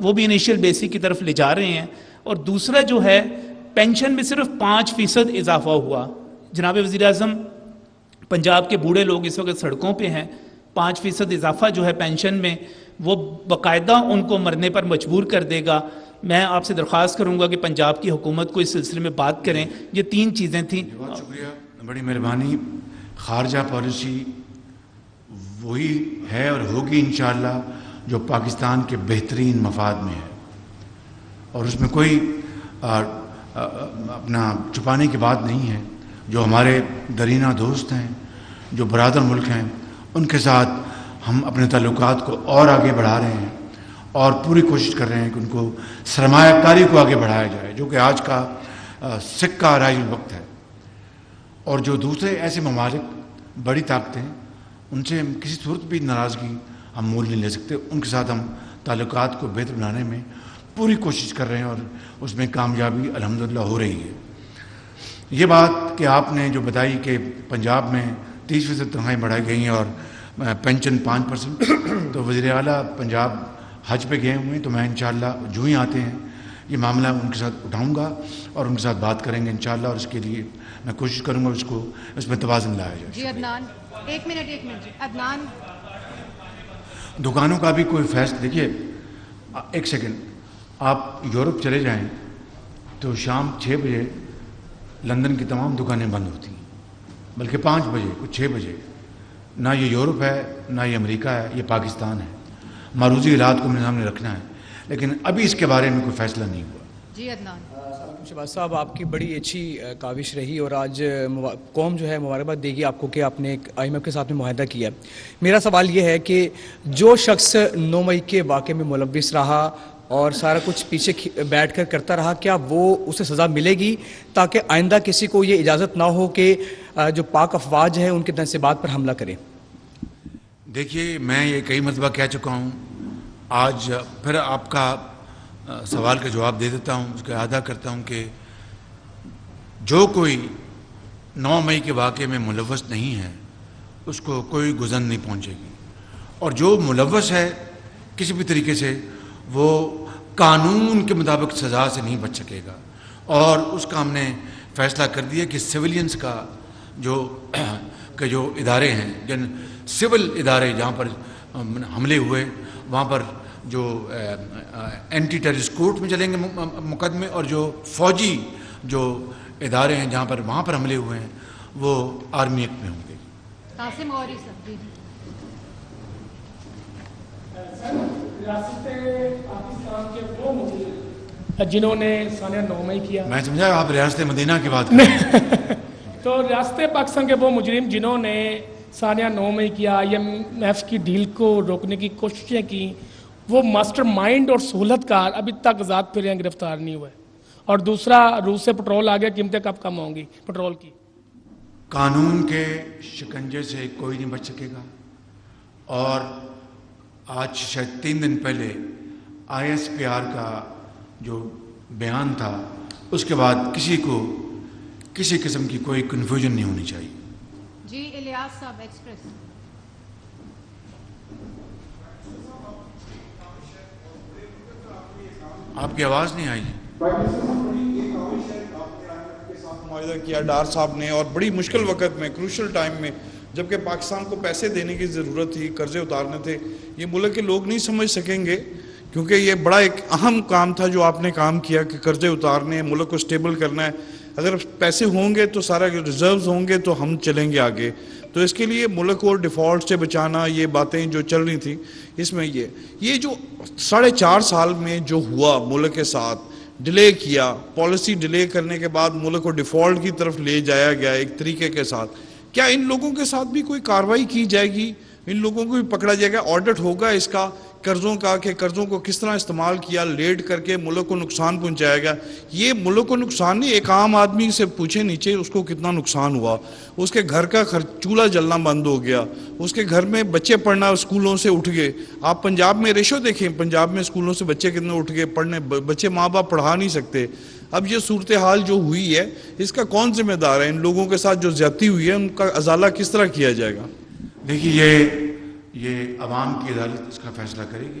وہ بھی انیشیل بیسک کی طرف لے جا رہے ہیں. اور دوسرا جو ہے پینشن میں صرف 5% اضافہ ہوا. جناب وزیر اعظم پنجاب کے بوڑھے لوگ اس وقت سڑکوں پہ ہیں. 5% اضافہ جو ہے پینشن میں وہ باقاعدہ ان کو مرنے پر مجبور کر دے گا. میں آپ سے درخواست کروں گا کہ پنجاب کی حکومت کو اس سلسلے میں بات کریں. یہ 3 چیزیں تھیں. بہت شکریہ, بڑی مہربانی. خارجہ پالیسی وہی ہے اور ہوگی انشاءاللہ جو پاکستان کے بہترین مفاد میں ہے, اور اس میں کوئی اپنا چھپانے کی بات نہیں ہے. جو ہمارے درینہ دوست ہیں, جو برادر ملک ہیں, ان کے ساتھ ہم اپنے تعلقات کو اور آگے بڑھا رہے ہیں اور پوری کوشش کر رہے ہیں کہ ان کو سرمایہ کاری کو آگے بڑھایا جائے, جو کہ آج کا سکہ رائج الوقت ہے. اور جو دوسرے ایسے ممالک بڑی طاقتیں, ان سے ہم کسی صورت بھی ناراضگی ہم مول نہیں لے سکتے. ان کے ساتھ ہم تعلقات کو بہتر بنانے میں پوری کوشش کر رہے ہیں اور اس میں کامیابی الحمدللہ ہو رہی ہے. یہ بات کہ آپ نے جو بتائی کہ پنجاب میں 30% تنخواہیں بڑھائی گئی ہیں اور پینشن 5%, تو وزیر اعلیٰ پنجاب حج پہ گئے ہوئے ہیں, تو میں انشاءاللہ جو ہی آتے ہیں یہ معاملہ ان کے ساتھ اٹھاؤں گا اور ان کے ساتھ بات کریں گے انشاءاللہ, اور اس کے لیے میں کوشش کروں گا اس میں توازن لایا جائے. جی عدنان, ایک منٹ جی عدنان. دکانوں کا بھی کوئی فیصلہ, دیکھیے ایک سیکنڈ, آپ یورپ چلے جائیں تو شام 6 بجے لندن کی تمام دکانیں بند ہوتی ہیں, بلکہ 5 بجے, کچھ 6 بجے. نہ یہ یورپ ہے, نہ یہ امریکہ ہے, یہ پاکستان ہے. معروضی حالات کو میرے سامنے رکھنا ہے, لیکن ابھی اس کے بارے میں کوئی فیصلہ نہیں ہوا. جی عدنان. شہباز صاحب, آپ کی بڑی اچھی کاوش رہی اور آج قوم جو ہے مبارکباد دے گی آپ کو کہ آپ نے ایک IMF کے ساتھ میں معاہدہ کیا. میرا سوال یہ ہے کہ جو شخص 9 مئی کے واقعے میں ملوث رہا اور سارا کچھ پیچھے بیٹھ کر کرتا رہا, کیا وہ اسے سزا ملے گی تاکہ آئندہ کسی کو یہ اجازت نہ ہو کہ جو پاک افواج ہیں ان کے تنصیبات پر حملہ کریں؟ دیکھیے, میں یہ کئی مرتبہ کہہ چکا ہوں, آج پھر آپ کا سوال کا جواب دے دیتا ہوں, اس کا اعادہ کرتا ہوں کہ جو کوئی 9 مئی کے واقعے میں ملوث نہیں ہے اس کو کوئی گزن نہیں پہنچے گی, اور جو ملوث ہے کسی بھی طریقے سے وہ قانون کے مطابق سزا سے نہیں بچ سکے گا. اور اس کا ہم نے فیصلہ کر دیا کہ سویلینز کا جو ادارے ہیں, جن سول ادارے جہاں پر حملے ہوئے وہاں پر جو اینٹی ٹیررسٹ کورٹ میں چلیں گے مقدمے, اور جو فوجی جو ادارے ہیں جہاں پر وہاں پر حملے ہوئے ہیں وہ آرمی ایکٹ میں ہوں گے. قاسم غوری صاحب. جی ریاست پاکستان کے وہ مجرم جنہوں نے سانحہ 9 مئی کیا, میں سمجھا آپ ریاست مدینہ کی بات کر رہے ہیں. تو ریاست پاکستان کے وہ مجرم جنہوں نے سانحہ 9 مئی کیا, IMF کی ڈیل کو روکنے کی کوششیں کی, وہ ماسٹر مائنڈ اور سہولت کار ابھی تک آزاد پھرے ہیں, گرفتار نہیں ہوئے. اور دوسرا, روس سے پٹرول آ گیا, قیمتیں کب کم ہوں گی پٹرول کی؟ قانون کے شکنجے سے کوئی نہیں بچ سکے گا. اور آج شاید 3 دن پہلے ISPR کا جو بیان تھا, اس کے بعد کسی کو کسی قسم کی کوئی کنفیوژن نہیں ہونی چاہیے. جی الیاس صاحب ایکسپریس. آپ کی آواز نہیں آئی. معاہدہ کیا ڈار صاحب نے, اور بڑی مشکل وقت میں, کروشل ٹائم میں, جبکہ پاکستان کو پیسے دینے کی ضرورت تھی, قرضے اتارنے تھے. یہ ملک کے لوگ نہیں سمجھ سکیں گے کیونکہ یہ بڑا ایک اہم کام تھا جو آپ نے کام کیا کہ قرضے اتارنے, ملک کو سٹیبل کرنا ہے. اگر پیسے ہوں گے تو سارا ریزروز ہوں گے تو ہم چلیں گے آگے. تو اس کے لیے ملک کو ڈیفالٹ سے بچانا, یہ باتیں جو چل رہی تھیں, اس میں یہ جو 4.5 سال میں جو ہوا ملک کے ساتھ, ڈیلے کیا, پالیسی ڈیلے کرنے کے بعد ملک کو ڈیفالٹ کی طرف لے جایا گیا ایک طریقے کے ساتھ. کیا ان لوگوں کے ساتھ بھی کوئی کارروائی کی جائے گی, ان لوگوں کو بھی پکڑا جائے گا, آڈٹ ہوگا اس کا قرضوں کا کہ قرضوں کو کس طرح استعمال کیا, لیٹ کر کے ملک کو نقصان پہنچایا گیا؟ یہ ملک کو نقصان نہیں, ایک عام آدمی سے پوچھے نیچے اس کو کتنا نقصان ہوا. اس کے گھر کا چولہا جلنا بند ہو گیا, اس کے گھر میں بچے پڑھنا اسکولوں سے اٹھ گئے. آپ پنجاب میں ریشو دیکھیں, پنجاب میں اسکولوں سے بچے کتنے اٹھ گئے پڑھنے, بچے ماں باپ پڑھا نہیں سکتے. اب یہ صورتحال جو ہوئی ہے اس کا کون ذمہ دار ہے؟ ان لوگوں کے ساتھ جو زیادتی ہوئی ہے ان کا ازالہ کس طرح کیا جائے گا؟ دیکھیے یہ عوام کی عدالت اس کا فیصلہ کرے گی.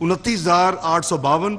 29,852,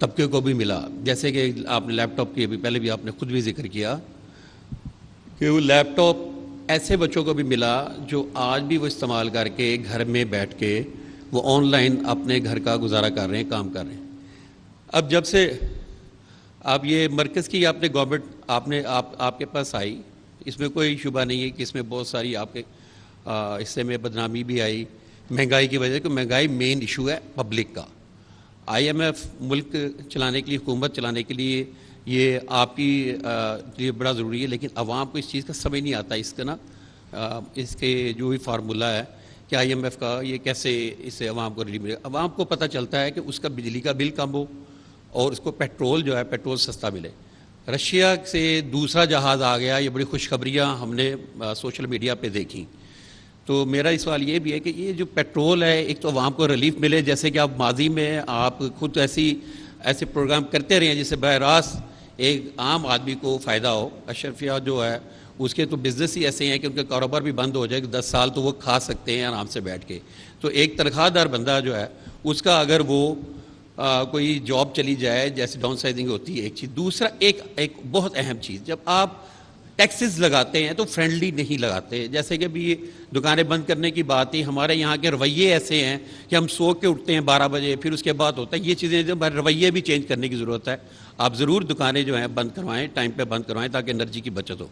طبقے کو بھی ملا. جیسے کہ آپ نے لیپ ٹاپ کی ابھی پہلے بھی آپ نے خود بھی ذکر کیا کہ وہ لیپ ٹاپ ایسے بچوں کو بھی ملا جو آج بھی وہ استعمال کر کے گھر میں بیٹھ کے وہ آن لائن اپنے گھر کا گزارا کر رہے ہیں, کام کر رہے ہیں. اب جب سے آپ یہ مرکز کی آپ نے گورنمنٹ آپ کے پاس آئی, اس میں کوئی شبہ نہیں ہے کہ اس میں بہت ساری آپ کے حصے میں بدنامی بھی آئی مہنگائی کی وجہ سے, کہ مہنگائی مین ایشو ہے پبلک کا. IMF ملک چلانے کے لیے, حکومت چلانے کے لیے یہ آپ کی لیے بڑا ضروری ہے, لیکن عوام کو اس چیز کا سمجھ نہیں آتا. اس کا نا اس کے جو بھی فارمولہ ہے کہ IMF کا یہ کیسے اس سے عوام کو ریلیف ملے. عوام کو پتہ چلتا ہے کہ اس کا بجلی کا بل کم ہو اور اس کو پیٹرول جو ہے پیٹرول سستا ملے. رشیا سے دوسرا جہاز آ گیا, یہ بڑی خوشخبریاں ہم نے سوشل میڈیا پہ دیکھیں. تو میرا اس سوال یہ بھی ہے کہ یہ جو پیٹرول ہے, ایک تو عوام کو ریلیف ملے, جیسے کہ آپ ماضی میں آپ خود ایسے پروگرام کرتے رہے ہیں جس سے براہ راست ایک عام آدمی کو فائدہ ہو. اشرفیہ جو ہے اس کے تو بزنس ہی ایسے ہیں کہ ان کا کاروبار بھی بند ہو جائے کہ 10 سال تو وہ کھا سکتے ہیں آرام سے بیٹھ کے. تو ایک تنخواہ دار بندہ جو ہے اس کا اگر وہ کوئی جاب چلی جائے, جیسے ڈاؤن سائزنگ ہوتی ہے ایک چیز. دوسرا ایک بہت اہم چیز, جب آپ ٹیکسز لگاتے ہیں تو فرینڈلی نہیں لگاتے. جیسے کہ ابھی دکانیں بند کرنے کی بات ہی, ہمارے یہاں کے رویے ایسے ہیں کہ ہم سو کے اٹھتے ہیں 12 بجے, پھر اس کے بعد ہوتا ہے یہ چیزیں, جو رویے بھی چینج کرنے کی ضرورت ہے. آپ ضرور دکانیں جو ہیں بند کروائیں, ٹائم پہ بند کروائیں تاکہ انرجی کی بچت ہو.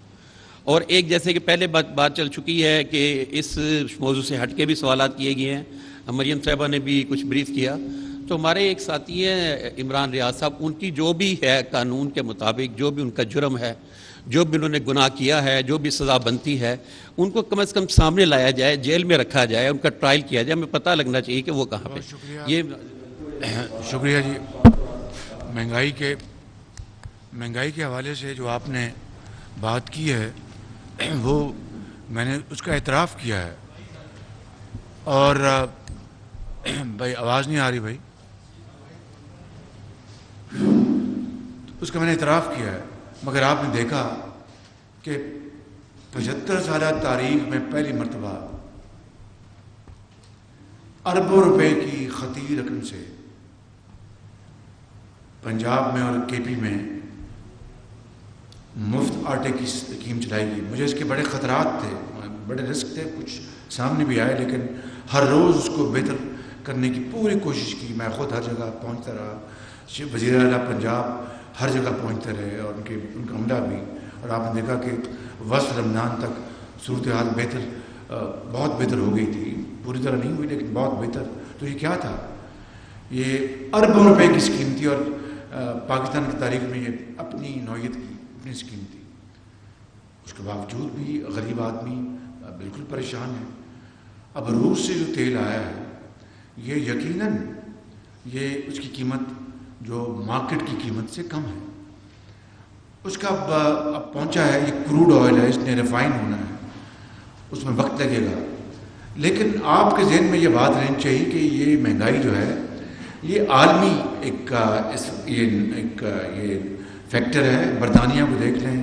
اور ایک جیسے کہ پہلے بات چل چکی ہے کہ اس موضوع سے ہٹ کے بھی سوالات کیے گئے ہیں, مریم صاحبہ نے بھی کچھ بریف کیا. تو ہمارے ایک ساتھی ہیں عمران ریاض صاحب, ان کی جو بھی ہے قانون کے مطابق جو بھی ان کا جرم ہے, جو بھی انہوں نے گناہ کیا ہے, جو بھی سزا بنتی ہے, ان کو کم از کم سامنے لایا جائے, جیل میں رکھا جائے, ان کا ٹرائل کیا جائے. ہمیں پتہ لگنا چاہیے کہ وہ کہاں پہ. یہ شکریہ جی. مہنگائی کے حوالے سے جو آپ نے بات کی ہے وہ میں نے اس کا اعتراف کیا ہے. اور بھائی آواز نہیں آ رہی بھائی, اس کا میں نے اعتراف کیا ہے. مگر آپ نے دیکھا کہ 75 سالہ تاریخ میں پہلی مرتبہ اربوں روپے کی خطیر رقم سے پنجاب میں اور KP میں مفت آٹے کی اسکیم چلائی گئی. مجھے اس کے بڑے خطرات تھے, بڑے رسک تھے, کچھ سامنے بھی آئے, لیکن ہر روز اس کو بہتر کرنے کی پوری کوشش کی. میں خود ہر جگہ پہنچتا رہا, وزیر اعلیٰ پنجاب ہر جگہ پہنچتے رہے, اور ان کا عملہ بھی. اور آپ نے دیکھا کہ وسط رمضان تک صورتحال بہت بہتر ہو گئی تھی. پوری طرح نہیں ہوئی لیکن بہت بہتر. تو یہ کیا تھا, یہ اربوں روپے کی اسکیم تھی, اور پاکستان کی تاریخ میں یہ اپنی نوعیت کی اپنی اسکیم تھی. اس کے باوجود بھی غریب آدمی بالکل پریشان ہے. اب روس سے جو تیل آیا ہے یہ یقیناً یہ اس کی قیمت جو مارکیٹ کی قیمت سے کم ہے. اس کا اب پہنچا ہے, یہ کروڈ آئل ہے, اس نے ریفائن ہونا ہے, اس میں وقت لگے گا. لیکن آپ کے ذہن میں یہ بات رہنی چاہیے کہ یہ مہنگائی جو ہے یہ عالمی ایک فیکٹر ہے. برطانیہ کو دیکھ لیں,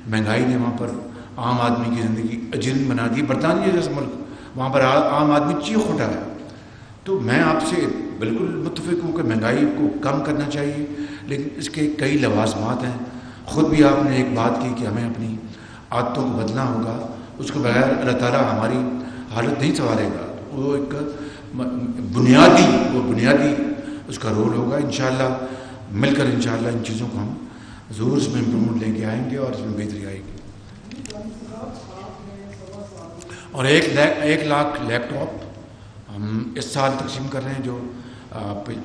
مہنگائی نے وہاں پر عام آدمی کی زندگی اجرم بنا دی. برطانیہ جیسا ملک, وہاں پر عام آدمی چیخ اٹھا ہے. تو میں آپ سے بالکل متفق ہوں کہ مہنگائی کو کم کرنا چاہیے, لیکن اس کے کئی لوازمات ہیں. خود بھی آپ نے ایک بات کی کہ ہمیں اپنی عادتوں کو بدلنا ہوگا, اس کے بغیر اللہ تعالیٰ ہماری حالت نہیں سنوارے گا. وہ ایک بنیادی اس کا رول ہوگا. انشاءاللہ مل کر انشاءاللہ ان چیزوں کو ہم ضرور اس میں امپرومنٹ لے کے آئیں گے اور اس میں بہتری آئے گی. اور 1 لاکھ لیپ ٹاپ ہم اس سال تقسیم کر رہے ہیں, جو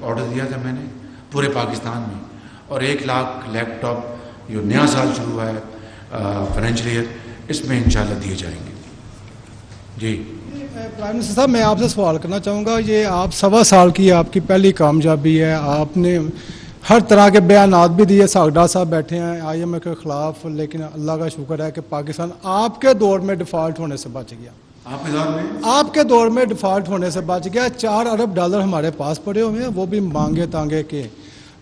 آرڈر دیا تھا میں نے پورے پاکستان میں. اور 1 لاکھ لیپ ٹاپ جو نیا سال شروع ہوا ہے فائنینشیل ایئر, اس میں انشاءاللہ دیے جائیں گے. جی پرائم منسٹر صاحب, میں آپ سے سوال کرنا چاہوں گا. یہ آپ 1.25 سال کی آپ کی پہلی کامیابی ہے. آپ نے ہر طرح کے بیانات بھی دیے. ساگڈا صاحب بیٹھے ہیں IMF کے خلاف, لیکن اللہ کا شکر ہے کہ پاکستان آپ کے دور میں ڈیفالٹ ہونے سے بچ گیا. آپ کے دور میں ڈیفالٹ ہونے سے بچ گیا. $4 ارب ہمارے پاس پڑے ہوئے ہیں, وہ بھی مانگے تانگے کے.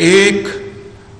1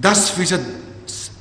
10%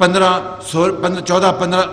14-15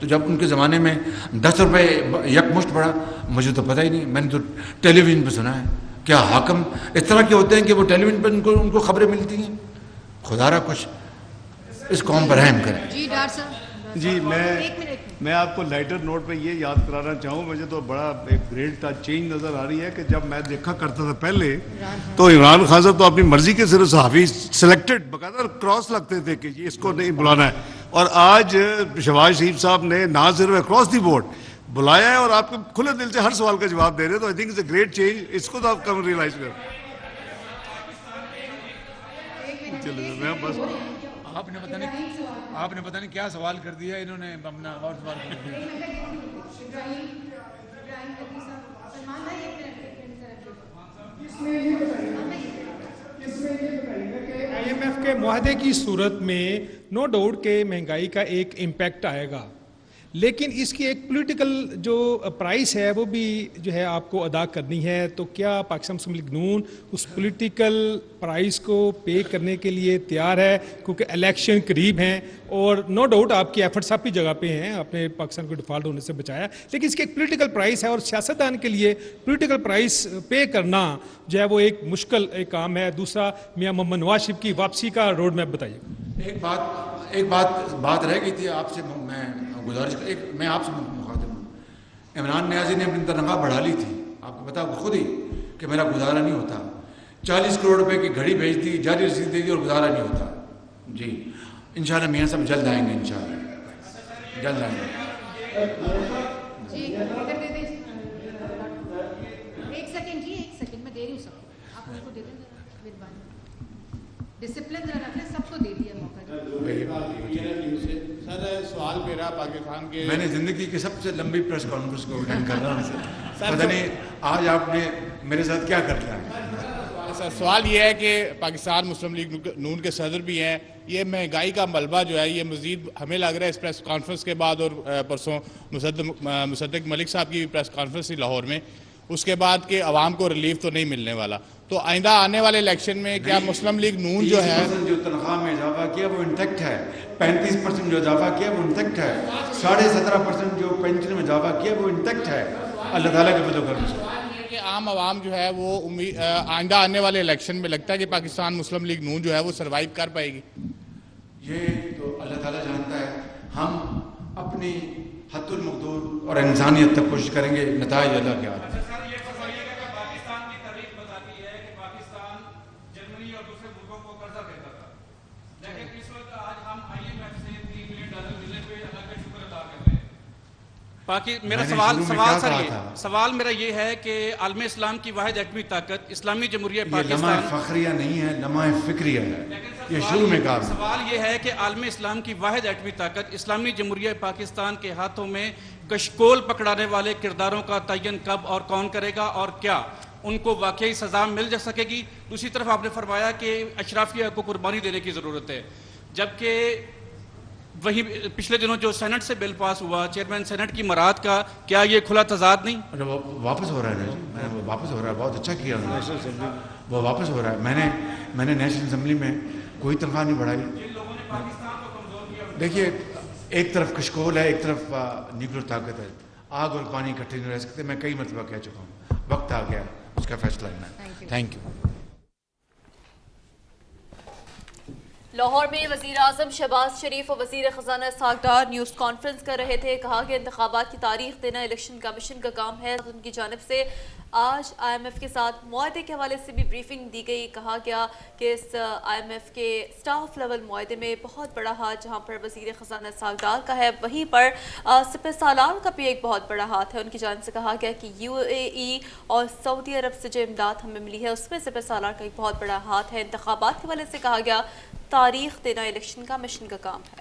تو جب ان کے زمانے میں 10 روپے یکمشت پڑا، مجھے تو پتہ ہی نہیں، میں نے تو ٹیلی ویژن پہ سنا ہے. کیا حاکم اس طرح کے ہوتے ہیں کہ وہ ٹیلی ویژن پہ ان کو خبریں ملتی ہیں؟ خدا را کچھ اس قوم پر رحم کریں. جی ڈاکٹر صاحب. جی میں آپ کو لائٹر نوٹ پہ یہ یاد کرانا چاہوں، مجھے تو بڑا ایک گریٹ چینج نظر آ رہی ہے کہ جب میں دیکھا کرتا تھا پہلے تو عمران خان صاحب تو اپنی مرضی کے صرف صحافی سلیکٹڈ باقاعدہ کراس لگتے تھے کہ اس کو نہیں بلانا ہے، اور آج شہباز شریف صاحب نے نہ صرف اکراس دی بورڈ بلایا ہے اور آپ کو کھلے دل سے ہر سوال کا جواب دے رہے ہیں، تو I think it's a great change. اس کو تو آپ کم ریئلائز کریں. چلو میں بس آپ نے پتہ نہیں کیا سوال کر دیا، انہوں نے اپنا اور سوال کر دیا. آئی ایم ایف کے معاہدے کی صورت میں نو ڈاؤٹ کہ مہنگائی کا ایک امپیکٹ آئے گا، لیکن اس کی ایک پولیٹیکل جو پرائس ہے وہ بھی جو ہے آپ کو ادا کرنی ہے. تو کیا پاکستان مسلم لیگ نون اس پولیٹیکل پرائس کو پے کرنے کے لیے تیار ہے؟ کیونکہ الیکشن قریب ہیں اور نو ڈاؤٹ آپ کی ایفرٹس آپ کی جگہ پہ ہیں، آپ نے پاکستان کو ڈیفالٹ ہونے سے بچایا، لیکن اس کی ایک پولیٹیکل پرائس ہے اور سیاستدان کے لیے پولیٹیکل پرائس پے کرنا جو ہے وہ ایک مشکل ایک کام ہے. دوسرا میاں محمد نواز شریف کی واپسی کا روڈ میپ بتائیے. ایک بات رہ گئی تھی آپ سے، میں گزارش میں آپ سے مخاطب ہوں. عمران نیازی نے اپنی تنخواہ بڑھا لی تھی، آپ کو پتا خود ہی کہ میرا گزارا نہیں ہوتا. 40 کروڑ روپے کی گھڑی بھیج دی، جاری رسید دے دی اور گزارا نہیں ہوتا. جی انشاءاللہ میاں صاحب جلد آئیں گے، انشاءاللہ جلد آئیں گے. ایک سیکنڈ میں دے رہی ہوں سب کو، آپ ان کو دے دیں ڈسپلن ذرا رکھیں، سب کو دے دیا موقع. سر سوال میرا پاکستان کے، میں نے زندگی کی سب سے لمبی پریس کانفرنس کو اٹینڈ کر رہا ہوں. پتہ نہیں آج آپ نے میرے ساتھ کیا کر لیا. سر سوال یہ ہے کہ پاکستان مسلم لیگ نون کے صدر بھی ہیں، یہ مہنگائی کا ملبہ جو ہے یہ مزید ہمیں لگ رہا ہے اس پریس کانفرنس کے بعد، اور پرسوں مصدق ملک صاحب کی پریس کانفرنس تھی لاہور میں، اس کے بعد کہ عوام کو ریلیف تو نہیں ملنے والا. تو آئندہ آنے والے الیکشن میں کیا مسلم لیگ نون جو ہے 30% جو تنخواہ میں اضافہ کیا وہ انٹیکٹ ہے، 35% جو اضافہ کیا وہ انٹیکٹ ہے، 17.5% جو پینشن میں اضافہ کیا وہ انٹیکٹ ہے. اللہ تعالیٰ کے فضل و کرم سے کہ عام عوام جو ہے وہ آئندہ آنے والے الیکشن میں لگتا ہے کہ پاکستان مسلم لیگ نون جو ہے وہ سروائیو کر پائے گی. یہ تو اللہ تعالیٰ جانتا ہے. ہم اپنی حد المقدور اور انسانیت تک کوشش کریں گے، نتائج اللہ کے ہاتھ میں. میرا سوال میرا یہ ہے کہ عالم اسلام کی واحد ایٹمی طاقت اسلامی جمہوریہ پاکستان، لمحہ فخریہ نہیں ہے، لمحہ فکریہ ہے. یہ شروع میں کہا سوال یہ ہے کہ عالم اسلام کی واحد ایٹمی طاقت اسلامی جمہوریہ پاکستان کے ہاتھوں میں کشکول پکڑانے والے کرداروں کا تعین کب اور کون کرے گا، اور کیا ان کو واقعی سزا مل جا سکے گی؟ دوسری طرف آپ نے فرمایا کہ اشرافیہ کو قربانی دینے کی ضرورت ہے، جبکہ وہی پچھلے دنوں جو سینٹ سے بل پاس ہوا چیئرمین سینٹ کی مراد کا، کیا یہ کھلا تضاد نہیں؟ واپس ہو رہا ہے، وہ واپس ہو رہا ہے. بہت اچھا کیا وہ واپس ہو رہا ہے. میں نے نیشنل اسمبلی میں کوئی تنخواہ نہیں بڑھائی. دیکھیے ایک طرف کشکول ہے، ایک طرف نیوکلیر طاقت ہے. آگ اور پانی اکٹھے نہیں رہ سکتے. میں کئی مرتبہ کہہ چکا ہوں، وقت آ گیا اس کا فیصلہ لینا ہے. Thank you. لاہور میں وزیر اعظم شہباز شریف اور وزیر خزانہ اسحاق ڈار نیوز کانفرنس کر رہے تھے. کہا کہ انتخابات کی تاریخ دینا الیکشن کمیشن کا کام ہے. ان کی جانب سے آج آئی ایم ایف کے ساتھ معاہدے کے حوالے سے بھی بریفنگ دی گئی. کہا گیا کہ اس آئی ایم ایف کے سٹاف لیول معاہدے میں بہت بڑا ہاتھ جہاں پر وزیر خزانہ اسحاق ڈار کا ہے، وہیں پر سپہ سالار کا بھی ایک بہت بڑا ہاتھ ہے. ان کی جانب سے کہا گیا کہ یو اے ای اور سعودی عرب سے جو امداد ہمیں ملی ہے اس میں سپہ سالار کا ایک بہت بڑا ہاتھ ہے. انتخابات کے حوالے سے کہا گیا تاریخ دینا الیکشن کمیشن کا کام ہے.